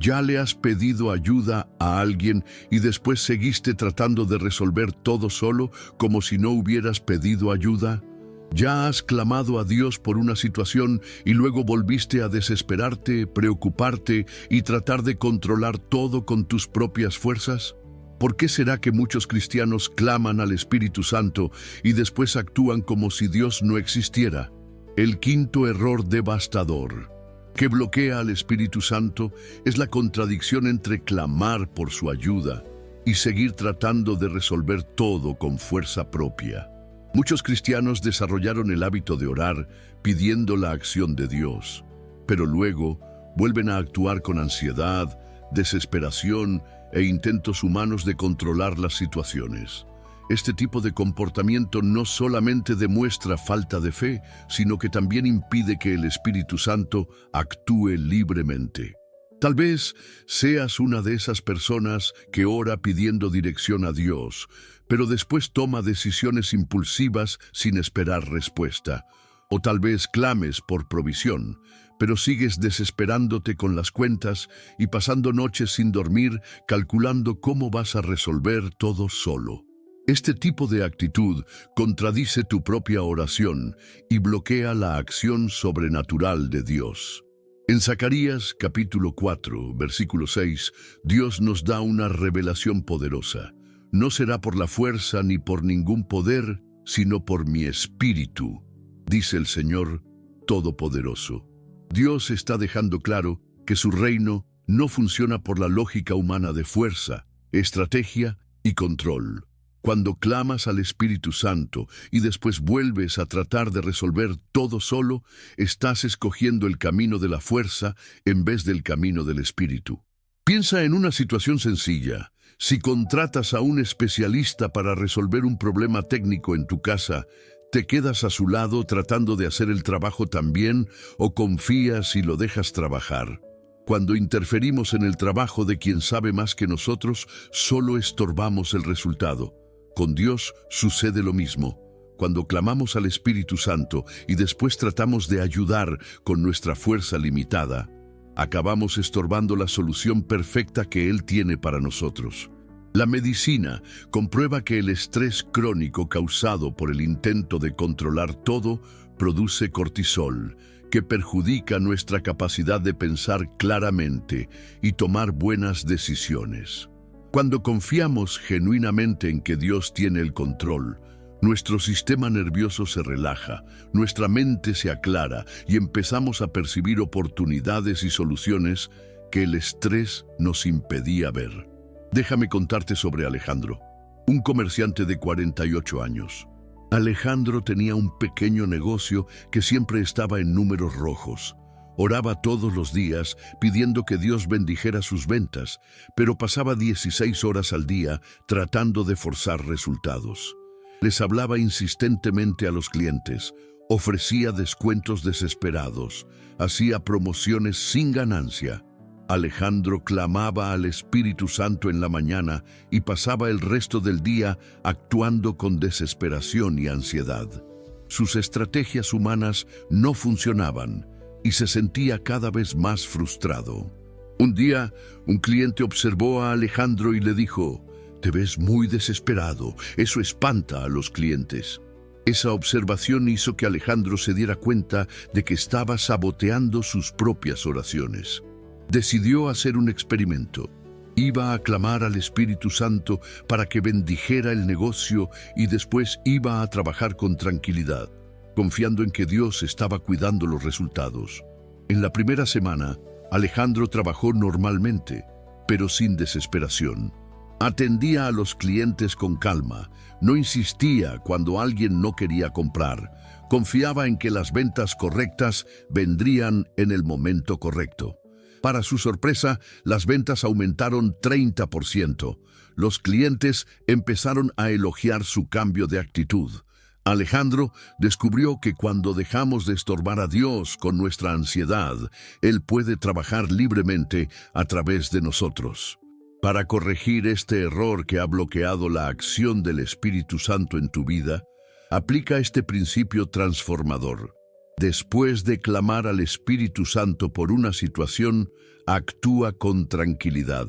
[SPEAKER 1] ¿Ya le has pedido ayuda a alguien y después seguiste tratando de resolver todo solo, como si no hubieras pedido ayuda? ¿Ya has clamado a Dios por una situación y luego volviste a desesperarte, preocuparte y tratar de controlar todo con tus propias fuerzas? ¿Por qué será que muchos cristianos claman al Espíritu Santo y después actúan como si Dios no existiera? El quinto error devastador que bloquea al Espíritu Santo es la contradicción entre clamar por su ayuda y seguir tratando de resolver todo con fuerza propia. Muchos cristianos desarrollaron el hábito de orar pidiendo la acción de Dios, pero luego vuelven a actuar con ansiedad, desesperación e intentos humanos de controlar las situaciones. Este tipo de comportamiento no solamente demuestra falta de fe, sino que también impide que el Espíritu Santo actúe libremente. Tal vez seas una de esas personas que ora pidiendo dirección a Dios, pero después toma decisiones impulsivas sin esperar respuesta. O tal vez clames por provisión, pero sigues desesperándote con las cuentas y pasando noches sin dormir, calculando cómo vas a resolver todo solo. Este tipo de actitud contradice tu propia oración y bloquea la acción sobrenatural de Dios. En Zacarías capítulo 4, versículo 6, Dios nos da una revelación poderosa. No será por la fuerza ni por ningún poder, sino por mi espíritu, dice el Señor Todopoderoso. Dios está dejando claro que su reino no funciona por la lógica humana de fuerza, estrategia y control. Cuando clamas al Espíritu Santo y después vuelves a tratar de resolver todo solo, estás escogiendo el camino de la fuerza en vez del camino del Espíritu. Piensa en una situación sencilla. Si contratas a un especialista para resolver un problema técnico en tu casa, ¿te quedas a su lado tratando de hacer el trabajo también o confías y lo dejas trabajar? Cuando interferimos en el trabajo de quien sabe más que nosotros, solo estorbamos el resultado. Con Dios sucede lo mismo. Cuando clamamos al Espíritu Santo y después tratamos de ayudar con nuestra fuerza limitada, acabamos estorbando la solución perfecta que Él tiene para nosotros. La medicina comprueba que el estrés crónico causado por el intento de controlar todo produce cortisol, que perjudica nuestra capacidad de pensar claramente y tomar buenas decisiones. Cuando confiamos genuinamente en que Dios tiene el control, nuestro sistema nervioso se relaja, nuestra mente se aclara y empezamos a percibir oportunidades y soluciones que el estrés nos impedía ver. Déjame contarte sobre Alejandro, un comerciante de 48 años. Alejandro tenía un pequeño negocio que siempre estaba en números rojos. Oraba todos los días pidiendo que Dios bendijera sus ventas, pero pasaba 16 horas al día tratando de forzar resultados. Les hablaba insistentemente a los clientes, ofrecía descuentos desesperados, hacía promociones sin ganancia. Alejandro clamaba al Espíritu Santo en la mañana y pasaba el resto del día actuando con desesperación y ansiedad. Sus estrategias humanas no funcionaban y se sentía cada vez más frustrado. Un día, un cliente observó a Alejandro y le dijo: «Te ves muy desesperado, eso espanta a los clientes». Esa observación hizo que Alejandro se diera cuenta de que estaba saboteando sus propias oraciones. Decidió hacer un experimento. Iba a clamar al Espíritu Santo para que bendijera el negocio y después iba a trabajar con tranquilidad, confiando en que Dios estaba cuidando los resultados. En la primera semana, Alejandro trabajó normalmente, pero sin desesperación. Atendía a los clientes con calma, no insistía cuando alguien no quería comprar, confiaba en que las ventas correctas vendrían en el momento correcto. Para su sorpresa, las ventas aumentaron 30%. Los clientes empezaron a elogiar su cambio de actitud. Alejandro descubrió que cuando dejamos de estorbar a Dios con nuestra ansiedad, Él puede trabajar libremente a través de nosotros. Para corregir este error que ha bloqueado la acción del Espíritu Santo en tu vida, aplica este principio transformador. Después de clamar al Espíritu Santo por una situación, actúa con tranquilidad,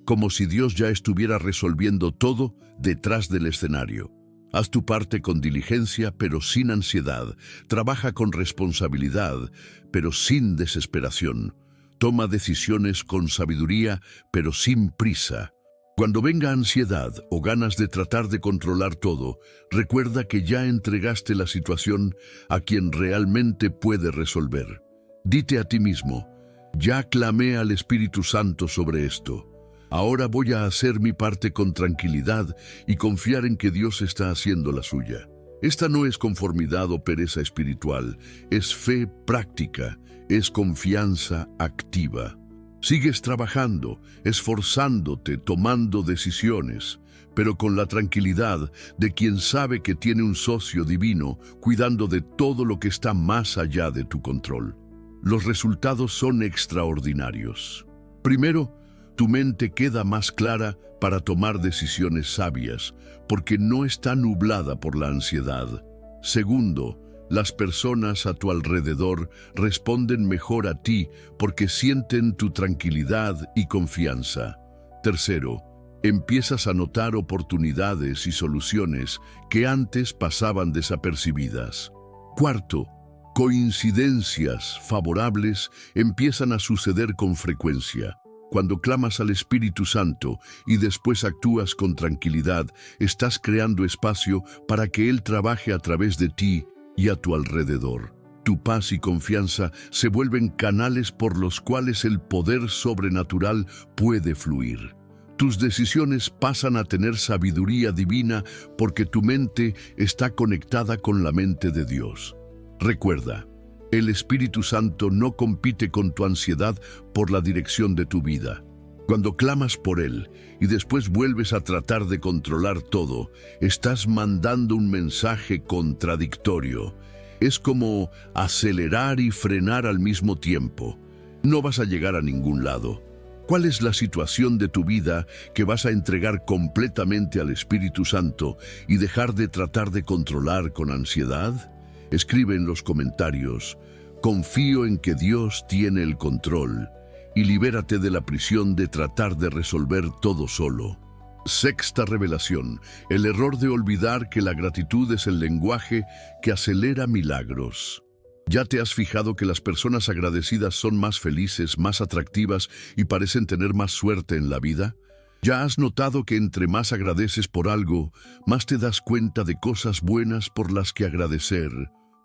[SPEAKER 1] como si Dios ya estuviera resolviendo todo detrás del escenario. Haz tu parte con diligencia, pero sin ansiedad. Trabaja con responsabilidad, pero sin desesperación. Toma decisiones con sabiduría, pero sin prisa. Cuando venga ansiedad o ganas de tratar de controlar todo, recuerda que ya entregaste la situación a quien realmente puede resolver. Dite a ti mismo: «Ya clamé al Espíritu Santo sobre esto». Ahora voy a hacer mi parte con tranquilidad y confiar en que Dios está haciendo la suya. Esta no es conformidad o pereza espiritual, es fe práctica, es confianza activa. Sigues trabajando, esforzándote, tomando decisiones, pero con la tranquilidad de quien sabe que tiene un socio divino cuidando de todo lo que está más allá de tu control. Los resultados son extraordinarios. Primero, tu mente queda más clara para tomar decisiones sabias, porque no está nublada por la ansiedad. Segundo, las personas a tu alrededor responden mejor a ti porque sienten tu tranquilidad y confianza. Tercero, empiezas a notar oportunidades y soluciones que antes pasaban desapercibidas. Cuarto, coincidencias favorables empiezan a suceder con frecuencia. Cuando clamas al Espíritu Santo y después actúas con tranquilidad, estás creando espacio para que Él trabaje a través de ti y a tu alrededor. Tu paz y confianza se vuelven canales por los cuales el poder sobrenatural puede fluir. Tus decisiones pasan a tener sabiduría divina porque tu mente está conectada con la mente de Dios. Recuerda, el Espíritu Santo no compite con tu ansiedad por la dirección de tu vida. Cuando clamas por Él y después vuelves a tratar de controlar todo, estás mandando un mensaje contradictorio. Es como acelerar y frenar al mismo tiempo. No vas a llegar a ningún lado. ¿Cuál es la situación de tu vida que vas a entregar completamente al Espíritu Santo y dejar de tratar de controlar con ansiedad? Escribe en los comentarios: confío en que Dios tiene el control, y libérate de la prisión de tratar de resolver todo solo. Sexta revelación: el error de olvidar que la gratitud es el lenguaje que acelera milagros. ¿Ya te has fijado que las personas agradecidas son más felices, más atractivas y parecen tener más suerte en la vida? ¿Ya has notado que entre más agradeces por algo, más te das cuenta de cosas buenas por las que agradecer?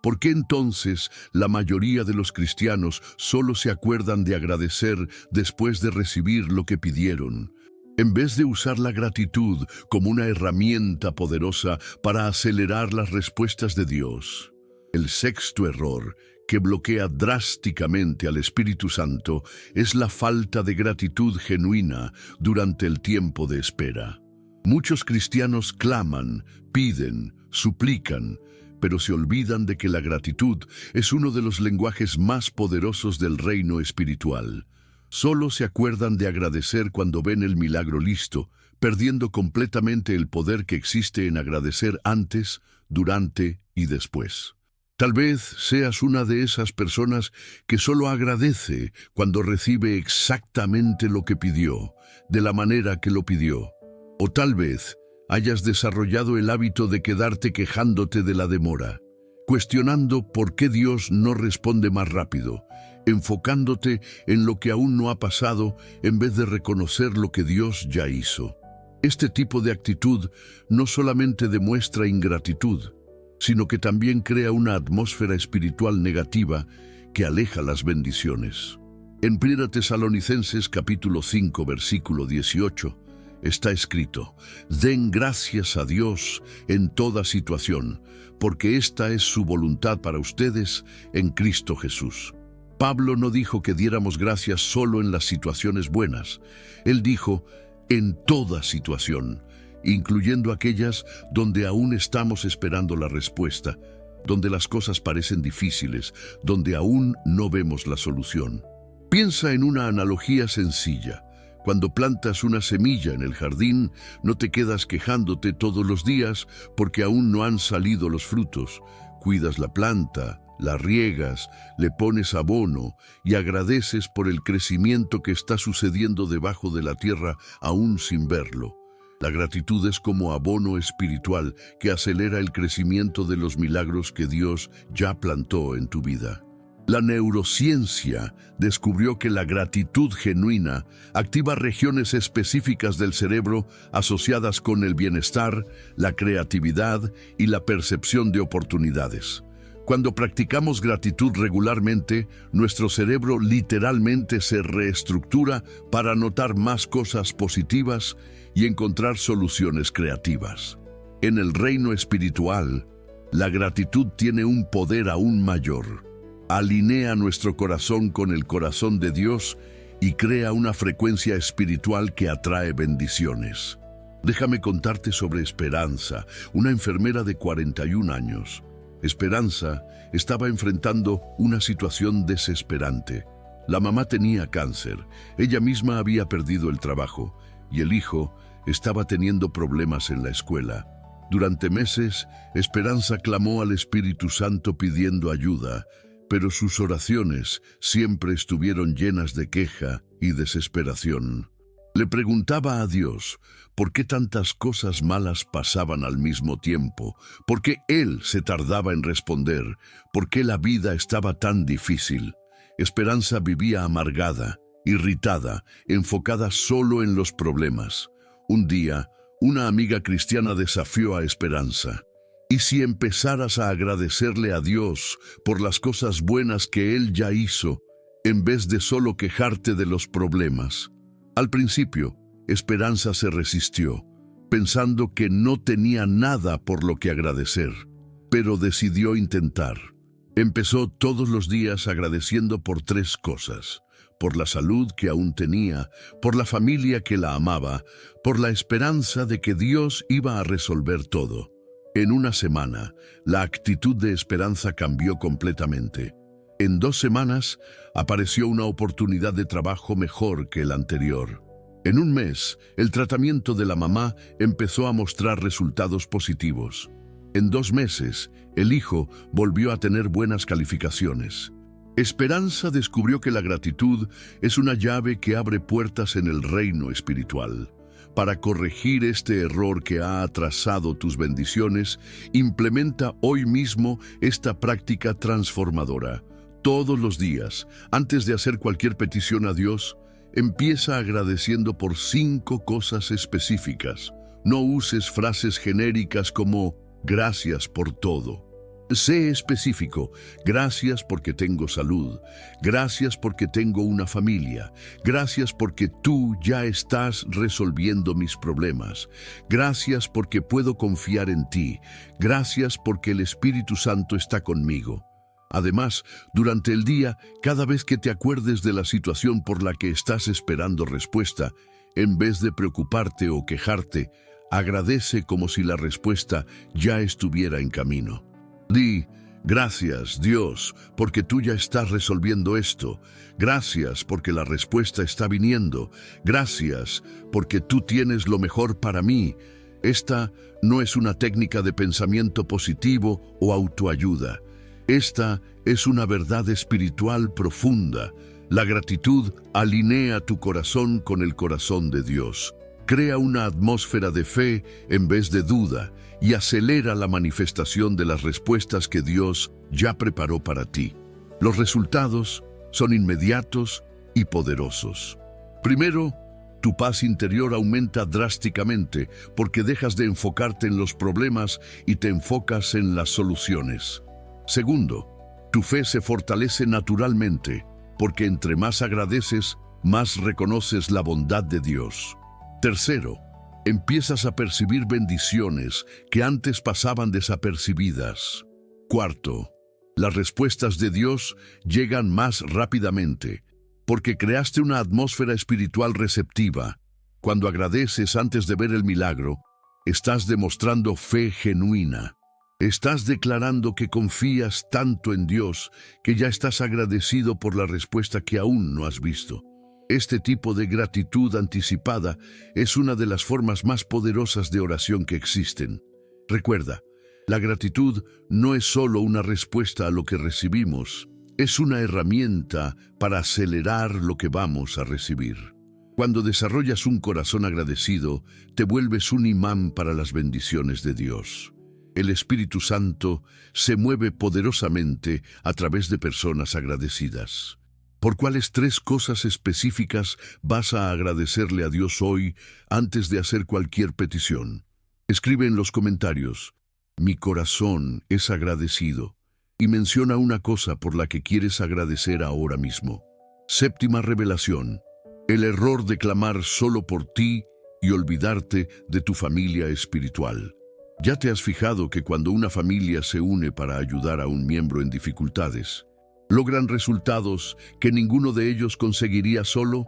[SPEAKER 1] ¿Por qué entonces la mayoría de los cristianos solo se acuerdan de agradecer después de recibir lo que pidieron? En vez de usar la gratitud como una herramienta poderosa para acelerar las respuestas de Dios. El sexto error que bloquea drásticamente al Espíritu Santo es la falta de gratitud genuina durante el tiempo de espera. Muchos cristianos claman, piden, suplican, pero se olvidan de que la gratitud es uno de los lenguajes más poderosos del reino espiritual. Solo se acuerdan de agradecer cuando ven el milagro listo, perdiendo completamente el poder que existe en agradecer antes, durante y después. Tal vez seas una de esas personas que solo agradece cuando recibe exactamente lo que pidió, de la manera que lo pidió. O tal vez hayas desarrollado el hábito de quedarte quejándote de la demora, cuestionando por qué Dios no responde más rápido, enfocándote en lo que aún no ha pasado en vez de reconocer lo que Dios ya hizo. Este tipo de actitud no solamente demuestra ingratitud, sino que también crea una atmósfera espiritual negativa que aleja las bendiciones. En 1 Tesalonicenses capítulo 5, versículo 18, está escrito: den gracias a Dios en toda situación, porque esta es su voluntad para ustedes en Cristo Jesús. Pablo no dijo que diéramos gracias solo en las situaciones buenas. Él dijo, en toda situación, incluyendo aquellas donde aún estamos esperando la respuesta, donde las cosas parecen difíciles, donde aún no vemos la solución. Piensa en una analogía sencilla. Cuando plantas una semilla en el jardín, no te quedas quejándote todos los días porque aún no han salido los frutos. Cuidas la planta, la riegas, le pones abono y agradeces por el crecimiento que está sucediendo debajo de la tierra aún sin verlo. La gratitud es como abono espiritual que acelera el crecimiento de los milagros que Dios ya plantó en tu vida. La neurociencia descubrió que la gratitud genuina activa regiones específicas del cerebro asociadas con el bienestar, la creatividad y la percepción de oportunidades. Cuando practicamos gratitud regularmente, nuestro cerebro literalmente se reestructura para notar más cosas positivas y encontrar soluciones creativas. En el reino espiritual, la gratitud tiene un poder aún mayor. Alinea nuestro corazón con el corazón de Dios y crea una frecuencia espiritual que atrae bendiciones. Déjame contarte sobre Esperanza, una enfermera de 41 años. Esperanza estaba enfrentando una situación desesperante. La mamá tenía cáncer, ella misma había perdido el trabajo y el hijo estaba teniendo problemas en la escuela. Durante meses, Esperanza clamó al Espíritu Santo pidiendo ayuda, pero sus oraciones siempre estuvieron llenas de queja y desesperación. Le preguntaba a Dios por qué tantas cosas malas pasaban al mismo tiempo, por qué Él se tardaba en responder, por qué la vida estaba tan difícil. Esperanza vivía amargada, irritada, enfocada solo en los problemas. Un día, una amiga cristiana desafió a Esperanza. ¿Y si empezaras a agradecerle a Dios por las cosas buenas que Él ya hizo, en vez de solo quejarte de los problemas? Al principio, Esperanza se resistió, pensando que no tenía nada por lo que agradecer, pero decidió intentar. Empezó todos los días agradeciendo por 3 cosas: por la salud que aún tenía, por la familia que la amaba, por la esperanza de que Dios iba a resolver todo. En una semana, la actitud de Esperanza cambió completamente. En 2 semanas, apareció una oportunidad de trabajo mejor que el anterior. En un mes, el tratamiento de la mamá empezó a mostrar resultados positivos. En 2 meses, el hijo volvió a tener buenas calificaciones. Esperanza descubrió que la gratitud es una llave que abre puertas en el reino espiritual. Para corregir este error que ha atrasado tus bendiciones, implementa hoy mismo esta práctica transformadora. Todos los días, antes de hacer cualquier petición a Dios, empieza agradeciendo por 5 cosas específicas. No uses frases genéricas como "gracias por todo". Sé específico: gracias porque tengo salud, gracias porque tengo una familia, gracias porque tú ya estás resolviendo mis problemas, gracias porque puedo confiar en ti, gracias porque el Espíritu Santo está conmigo. Además, durante el día, cada vez que te acuerdes de la situación por la que estás esperando respuesta, en vez de preocuparte o quejarte, agradece como si la respuesta ya estuviera en camino. Di: gracias, Dios, porque tú ya estás resolviendo esto. Gracias porque la respuesta está viniendo. Gracias porque tú tienes lo mejor para mí. Esta no es una técnica de pensamiento positivo o autoayuda. Esta es una verdad espiritual profunda. La gratitud alinea tu corazón con el corazón de Dios. Crea una atmósfera de fe en vez de duda y acelera la manifestación de las respuestas que Dios ya preparó para ti. Los resultados son inmediatos y poderosos. Primero, tu paz interior aumenta drásticamente porque dejas de enfocarte en los problemas y te enfocas en las soluciones. Segundo, tu fe se fortalece naturalmente porque entre más agradeces, más reconoces la bondad de Dios. Tercero, empiezas a percibir bendiciones que antes pasaban desapercibidas. Cuarto, las respuestas de Dios llegan más rápidamente, porque creaste una atmósfera espiritual receptiva. Cuando agradeces antes de ver el milagro, estás demostrando fe genuina. Estás declarando que confías tanto en Dios que ya estás agradecido por la respuesta que aún no has visto. Este tipo de gratitud anticipada es una de las formas más poderosas de oración que existen. Recuerda, la gratitud no es solo una respuesta a lo que recibimos, es una herramienta para acelerar lo que vamos a recibir. Cuando desarrollas un corazón agradecido, te vuelves un imán para las bendiciones de Dios. El Espíritu Santo se mueve poderosamente a través de personas agradecidas. ¿Por cuáles 3 cosas específicas vas a agradecerle a Dios hoy antes de hacer cualquier petición? Escribe en los comentarios: mi corazón es agradecido. y menciona una cosa por la que quieres agradecer ahora mismo. Séptima revelación: el error de clamar solo por ti y olvidarte de tu familia espiritual. ¿Ya te has fijado que cuando una familia se une para ayudar a un miembro en dificultades, logran resultados que ninguno de ellos conseguiría solo?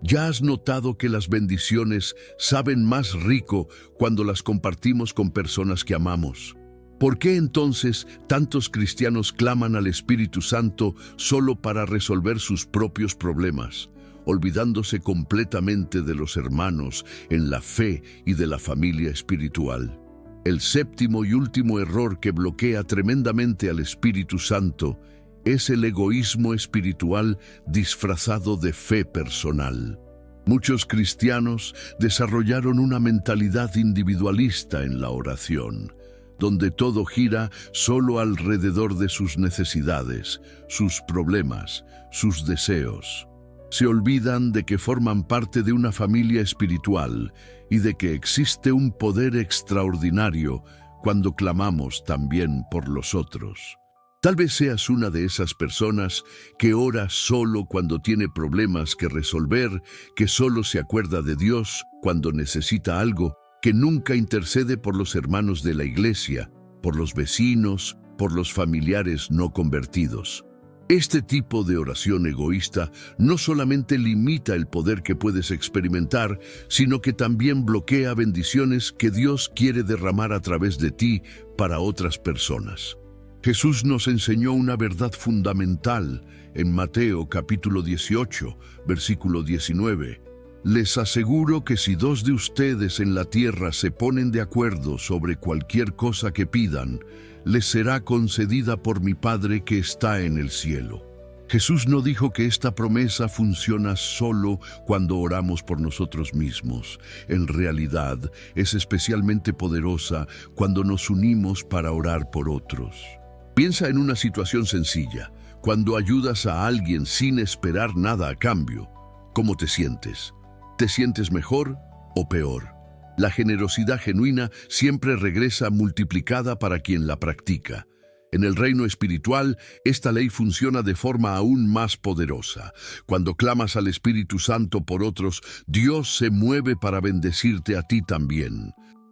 [SPEAKER 1] ¿Ya has notado que las bendiciones saben más rico cuando las compartimos con personas que amamos? ¿Por qué entonces tantos cristianos claman al Espíritu Santo solo para resolver sus propios problemas, olvidándose completamente de los hermanos en la fe y de la familia espiritual? El séptimo y último error que bloquea tremendamente al Espíritu Santo es el egoísmo espiritual disfrazado de fe personal. Muchos cristianos desarrollaron una mentalidad individualista en la oración, donde todo gira solo alrededor de sus necesidades, sus problemas, sus deseos. Se olvidan de que forman parte de una familia espiritual y de que existe un poder extraordinario cuando clamamos también por los otros. Tal vez seas una de esas personas que ora solo cuando tiene problemas que resolver, que solo se acuerda de Dios cuando necesita algo, que nunca intercede por los hermanos de la iglesia, por los vecinos, por los familiares no convertidos. Este tipo de oración egoísta no solamente limita el poder que puedes experimentar, sino que también bloquea bendiciones que Dios quiere derramar a través de ti para otras personas. Jesús nos enseñó una verdad fundamental en Mateo capítulo 18, versículo 19. Les aseguro que si dos de ustedes en la tierra se ponen de acuerdo sobre cualquier cosa que pidan, les será concedida por mi Padre que está en el cielo. Jesús no dijo que esta promesa funciona solo cuando oramos por nosotros mismos. En realidad, es especialmente poderosa cuando nos unimos para orar por otros. Piensa en una situación sencilla, cuando ayudas a alguien sin esperar nada a cambio. ¿Cómo te sientes? ¿Te sientes mejor o peor? La generosidad genuina siempre regresa multiplicada para quien la practica. En el reino espiritual, esta ley funciona de forma aún más poderosa. Cuando clamas al Espíritu Santo por otros, Dios se mueve para bendecirte a ti también.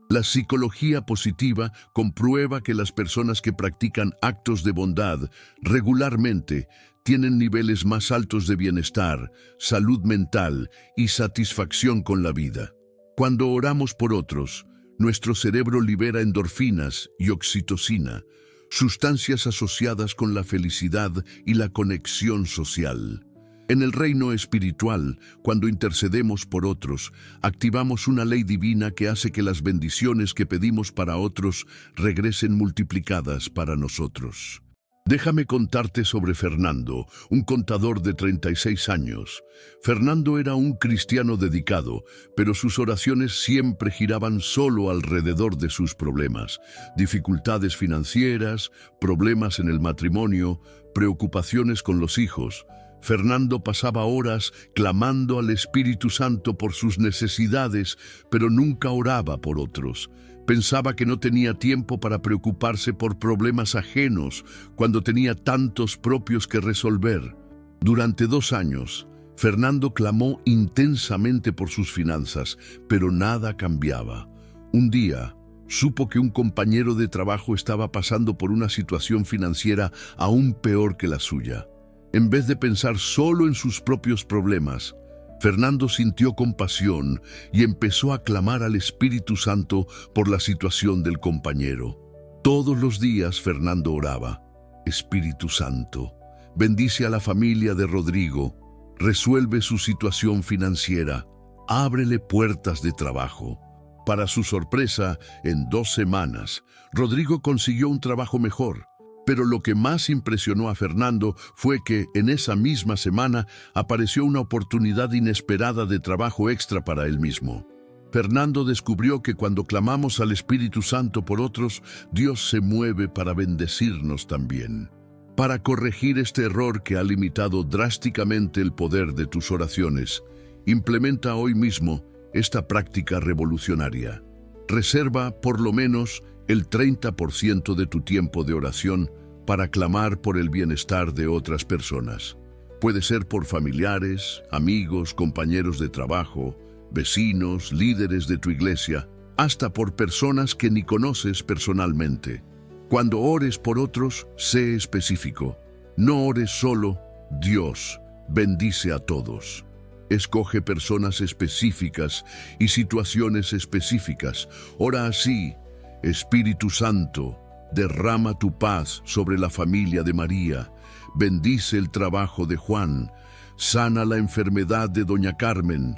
[SPEAKER 1] La psicología positiva comprueba que las personas que practican actos de bondad regularmente tienen niveles más altos de bienestar, salud mental y satisfacción con la vida. Cuando oramos por otros, nuestro cerebro libera endorfinas y oxitocina, sustancias asociadas con la felicidad y la conexión social. En el reino espiritual, cuando intercedemos por otros, activamos una ley divina que hace que las bendiciones que pedimos para otros regresen multiplicadas para nosotros. Déjame contarte sobre Fernando, un contador de 36 años. Fernando era un cristiano dedicado, pero sus oraciones siempre giraban solo alrededor de sus problemas. Dificultades financieras, problemas en el matrimonio, preocupaciones con los hijos. Fernando pasaba horas clamando al Espíritu Santo por sus necesidades, pero nunca oraba por otros. Pensaba que no tenía tiempo para preocuparse por problemas ajenos cuando tenía tantos propios que resolver. Durante 2 años, Fernando clamó intensamente por sus finanzas, pero nada cambiaba. Un día, supo que un compañero de trabajo estaba pasando por una situación financiera aún peor que la suya. En vez de pensar solo en sus propios problemas, Fernando sintió compasión y empezó a clamar al Espíritu Santo por la situación del compañero. Todos los días Fernando oraba: Espíritu Santo, bendice a la familia de Rodrigo, resuelve su situación financiera, ábrele puertas de trabajo. Para su sorpresa, en 2 semanas, Rodrigo consiguió un trabajo mejor. Pero lo que más impresionó a Fernando fue que, en esa misma semana, apareció una oportunidad inesperada de trabajo extra para él mismo. Fernando descubrió que cuando clamamos al Espíritu Santo por otros, Dios se mueve para bendecirnos también. Para corregir este error que ha limitado drásticamente el poder de tus oraciones, implementa hoy mismo esta práctica revolucionaria. Reserva por lo menos el 30% de tu tiempo de oración para clamar por el bienestar de otras personas. Puede ser por familiares, amigos, compañeros de trabajo, vecinos, líderes de tu iglesia, hasta por personas que ni conoces personalmente. Cuando ores por otros, sé específico. No ores solo, Dios bendice a todos. Escoge personas específicas y situaciones específicas. Ora así: Espíritu Santo, derrama tu paz sobre la familia de María. Bendice el trabajo de Juan. Sana la enfermedad de doña Carmen.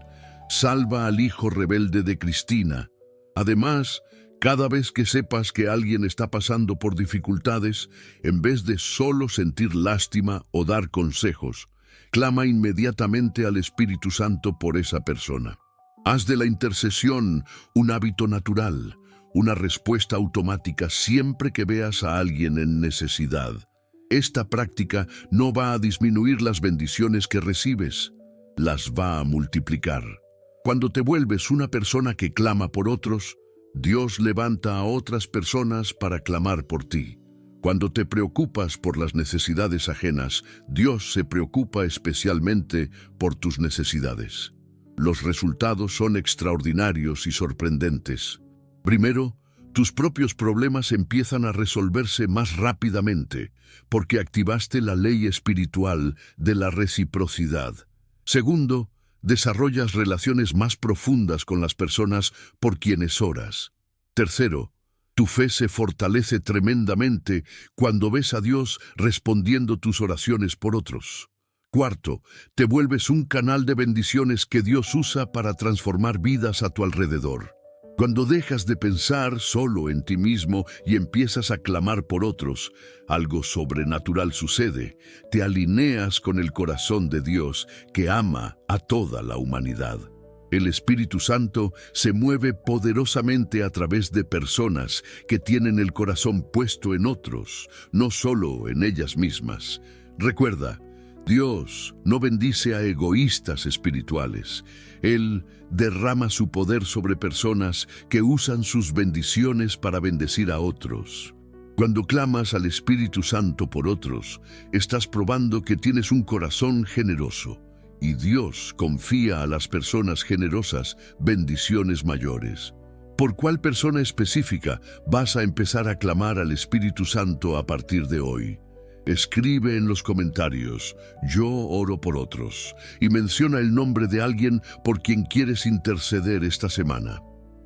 [SPEAKER 1] Salva al hijo rebelde de Cristina. Además, cada vez que sepas que alguien está pasando por dificultades, en vez de solo sentir lástima o dar consejos, clama inmediatamente al Espíritu Santo por esa persona. Haz de la intercesión un hábito natural, una respuesta automática siempre que veas a alguien en necesidad. Esta práctica no va a disminuir las bendiciones que recibes, las va a multiplicar. Cuando te vuelves una persona que clama por otros, Dios levanta a otras personas para clamar por ti. Cuando te preocupas por las necesidades ajenas, Dios se preocupa especialmente por tus necesidades. Los resultados son extraordinarios y sorprendentes. Primero, tus propios problemas empiezan a resolverse más rápidamente, porque activaste la ley espiritual de la reciprocidad. Segundo, desarrollas relaciones más profundas con las personas por quienes oras. Tercero, tu fe se fortalece tremendamente cuando ves a Dios respondiendo tus oraciones por otros. Cuarto, te vuelves un canal de bendiciones que Dios usa para transformar vidas a tu alrededor. Cuando dejas de pensar solo en ti mismo y empiezas a clamar por otros, algo sobrenatural sucede. Te alineas con el corazón de Dios, que ama a toda la humanidad. El Espíritu Santo se mueve poderosamente a través de personas que tienen el corazón puesto en otros, no solo en ellas mismas. Recuerda, Dios no bendice a egoístas espirituales. Él derrama su poder sobre personas que usan sus bendiciones para bendecir a otros. Cuando clamas al Espíritu Santo por otros, estás probando que tienes un corazón generoso, y Dios confía a las personas generosas bendiciones mayores. ¿Por cuál persona específica vas a empezar a clamar al Espíritu Santo a partir de hoy? Escribe en los comentarios: yo oro por otros, y menciona el nombre de alguien por quien quieres interceder esta semana.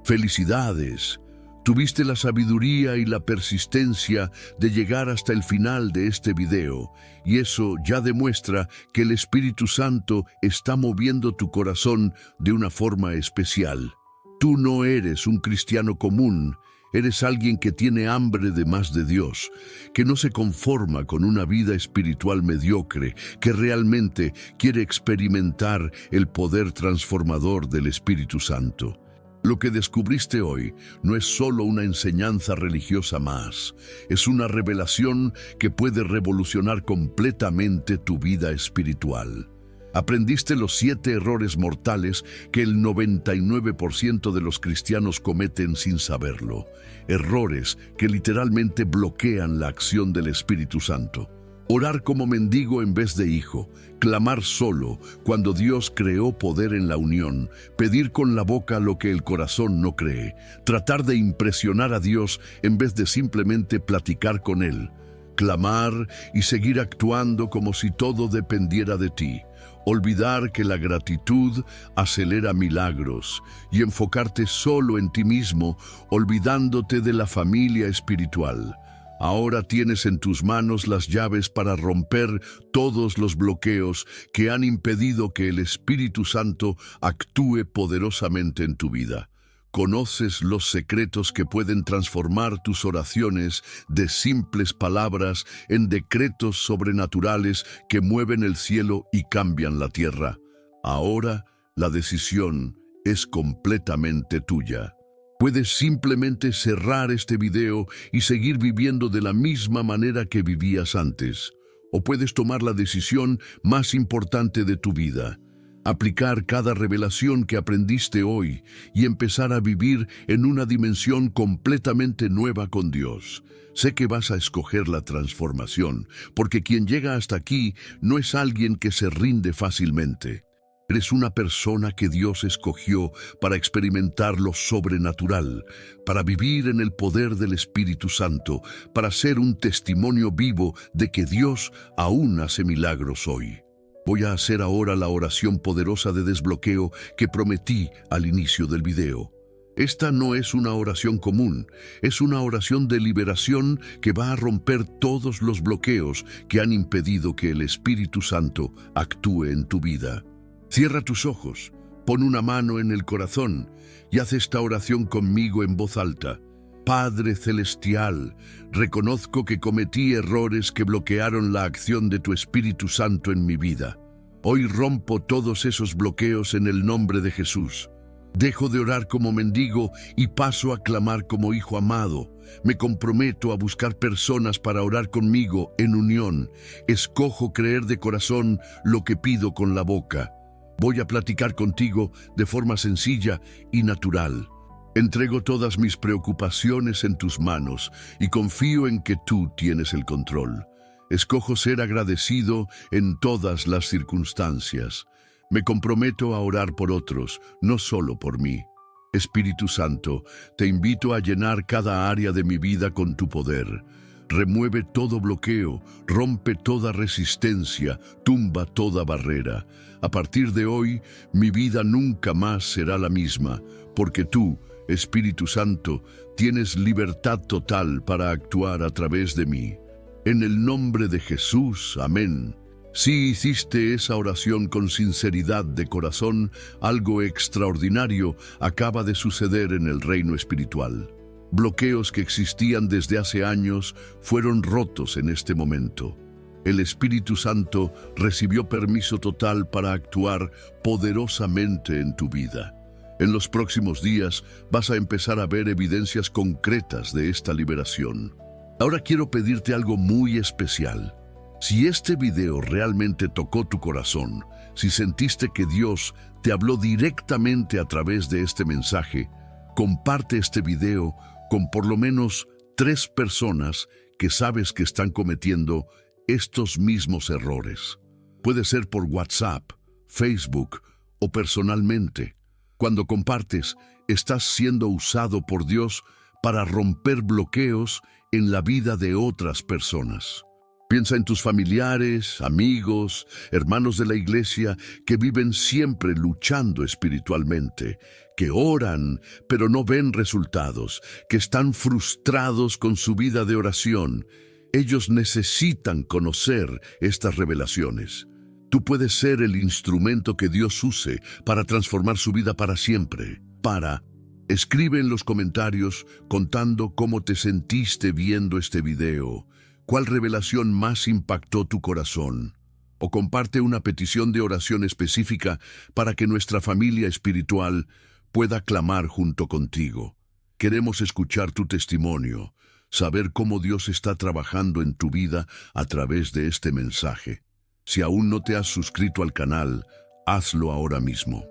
[SPEAKER 1] ¡Felicidades! Tuviste la sabiduría y la persistencia de llegar hasta el final de este video, y eso ya demuestra que el Espíritu Santo está moviendo tu corazón de una forma especial. Tú no eres un cristiano común. Eres alguien que tiene hambre de más de Dios, que no se conforma con una vida espiritual mediocre, que realmente quiere experimentar el poder transformador del Espíritu Santo. Lo que descubriste hoy no es solo una enseñanza religiosa más, es una revelación que puede revolucionar completamente tu vida espiritual. Aprendiste los 7 errores mortales que el 99% de los cristianos cometen sin saberlo. Errores que literalmente bloquean la acción del Espíritu Santo. Orar como mendigo en vez de hijo. Clamar solo cuando Dios creó poder en la unión. Pedir con la boca lo que el corazón no cree. Tratar de impresionar a Dios en vez de simplemente platicar con Él. Clamar y seguir actuando como si todo dependiera de ti. Olvidar que la gratitud acelera milagros y enfocarte solo en ti mismo, olvidándote de la familia espiritual. Ahora tienes en tus manos las llaves para romper todos los bloqueos que han impedido que el Espíritu Santo actúe poderosamente en tu vida. Conoces los secretos que pueden transformar tus oraciones de simples palabras en decretos sobrenaturales que mueven el cielo y cambian la tierra. Ahora la decisión es completamente tuya. Puedes simplemente cerrar este video y seguir viviendo de la misma manera que vivías antes. O puedes tomar la decisión más importante de tu vida: aplicar cada revelación que aprendiste hoy y empezar a vivir en una dimensión completamente nueva con Dios. Sé que vas a escoger la transformación, porque quien llega hasta aquí no es alguien que se rinde fácilmente. Eres una persona que Dios escogió para experimentar lo sobrenatural, para vivir en el poder del Espíritu Santo, para ser un testimonio vivo de que Dios aún hace milagros hoy. Voy a hacer ahora la oración poderosa de desbloqueo que prometí al inicio del video. Esta no es una oración común, es una oración de liberación que va a romper todos los bloqueos que han impedido que el Espíritu Santo actúe en tu vida. Cierra tus ojos, pon una mano en el corazón y haz esta oración conmigo en voz alta. Padre Celestial, reconozco que cometí errores que bloquearon la acción de tu Espíritu Santo en mi vida. Hoy rompo todos esos bloqueos en el nombre de Jesús. Dejo de orar como mendigo y paso a clamar como hijo amado. Me comprometo a buscar personas para orar conmigo en unión. Escojo creer de corazón lo que pido con la boca. Voy a platicar contigo de forma sencilla y natural. Entrego todas mis preocupaciones en tus manos y confío en que tú tienes el control. Escojo ser agradecido en todas las circunstancias. Me comprometo a orar por otros, no solo por mí. Espíritu Santo, te invito a llenar cada área de mi vida con tu poder. Remueve todo bloqueo, rompe toda resistencia, tumba toda barrera. A partir de hoy, mi vida nunca más será la misma, porque tú, Espíritu Santo, tienes libertad total para actuar a través de mí. En el nombre de Jesús, amén. Si hiciste esa oración con sinceridad de corazón, algo extraordinario acaba de suceder en el reino espiritual. Bloqueos que existían desde hace años fueron rotos en este momento. El Espíritu Santo recibió permiso total para actuar poderosamente en tu vida. En los próximos días vas a empezar a ver evidencias concretas de esta liberación. Ahora quiero pedirte algo muy especial. Si este video realmente tocó tu corazón, si sentiste que Dios te habló directamente a través de este mensaje, comparte este video con por lo menos 3 personas que sabes que están cometiendo estos mismos errores. Puede ser por WhatsApp, Facebook o personalmente. Cuando compartes, estás siendo usado por Dios para romper bloqueos en la vida de otras personas. Piensa en tus familiares, amigos, hermanos de la iglesia que viven siempre luchando espiritualmente, que oran pero no ven resultados, que están frustrados con su vida de oración. Ellos necesitan conocer estas revelaciones. Tú puedes ser el instrumento que Dios use para transformar su vida para siempre. Escribe en los comentarios contando cómo te sentiste viendo este video. ¿Cuál revelación más impactó tu corazón? O comparte una petición de oración específica para que nuestra familia espiritual pueda clamar junto contigo. Queremos escuchar tu testimonio, saber cómo Dios está trabajando en tu vida a través de este mensaje. Si aún no te has suscrito al canal, hazlo ahora mismo.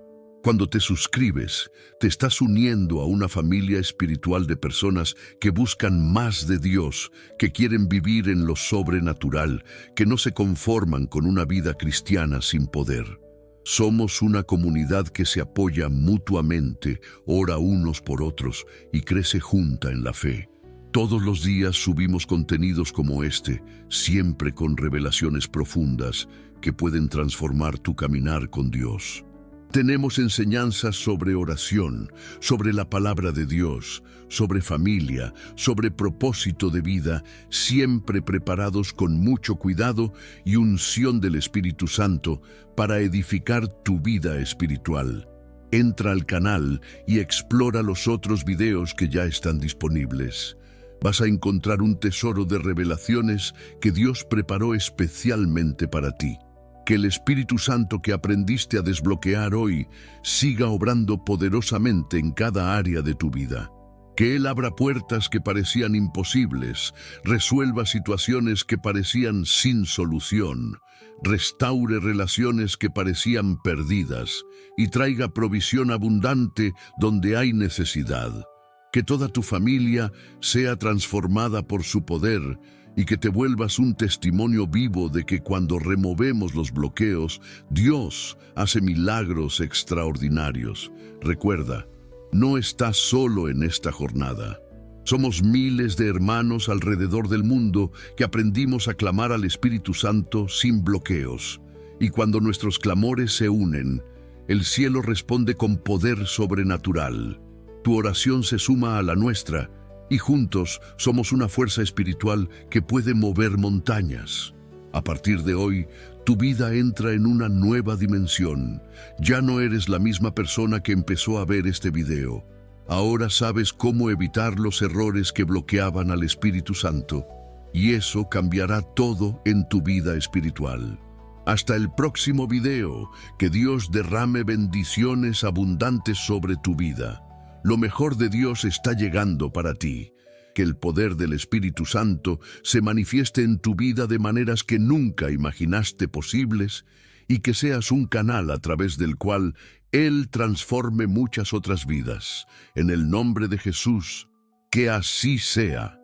[SPEAKER 1] Cuando te suscribes, te estás uniendo a una familia espiritual de personas que buscan más de Dios, que quieren vivir en lo sobrenatural, que no se conforman con una vida cristiana sin poder. Somos una comunidad que se apoya mutuamente, ora unos por otros y crece junta en la fe. Todos los días subimos contenidos como este, siempre con revelaciones profundas que pueden transformar tu caminar con Dios. Tenemos enseñanzas sobre oración, sobre la palabra de Dios, sobre familia, sobre propósito de vida, siempre preparados con mucho cuidado y unción del Espíritu Santo para edificar tu vida espiritual. Entra al canal y explora los otros videos que ya están disponibles. Vas a encontrar un tesoro de revelaciones que Dios preparó especialmente para ti. Que el Espíritu Santo que aprendiste a desbloquear hoy siga obrando poderosamente en cada área de tu vida. Que Él abra puertas que parecían imposibles, resuelva situaciones que parecían sin solución, restaure relaciones que parecían perdidas y traiga provisión abundante donde hay necesidad. Que toda tu familia sea transformada por su poder y que te vuelvas un testimonio vivo de que cuando removemos los bloqueos, Dios hace milagros extraordinarios. Recuerda, no estás solo en esta jornada. Somos miles de hermanos alrededor del mundo que aprendimos a clamar al Espíritu Santo sin bloqueos. Y cuando nuestros clamores se unen, el cielo responde con poder sobrenatural. Tu oración se suma a la nuestra y juntos somos una fuerza espiritual que puede mover montañas. A partir de hoy, tu vida entra en una nueva dimensión. Ya no eres la misma persona que empezó a ver este video. Ahora sabes cómo evitar los errores que bloqueaban al Espíritu Santo, y eso cambiará todo en tu vida espiritual. Hasta el próximo video, que Dios derrame bendiciones abundantes sobre tu vida. Lo mejor de Dios está llegando para ti. Que el poder del Espíritu Santo se manifieste en tu vida de maneras que nunca imaginaste posibles y que seas un canal a través del cual Él transforme muchas otras vidas. En el nombre de Jesús, que así sea.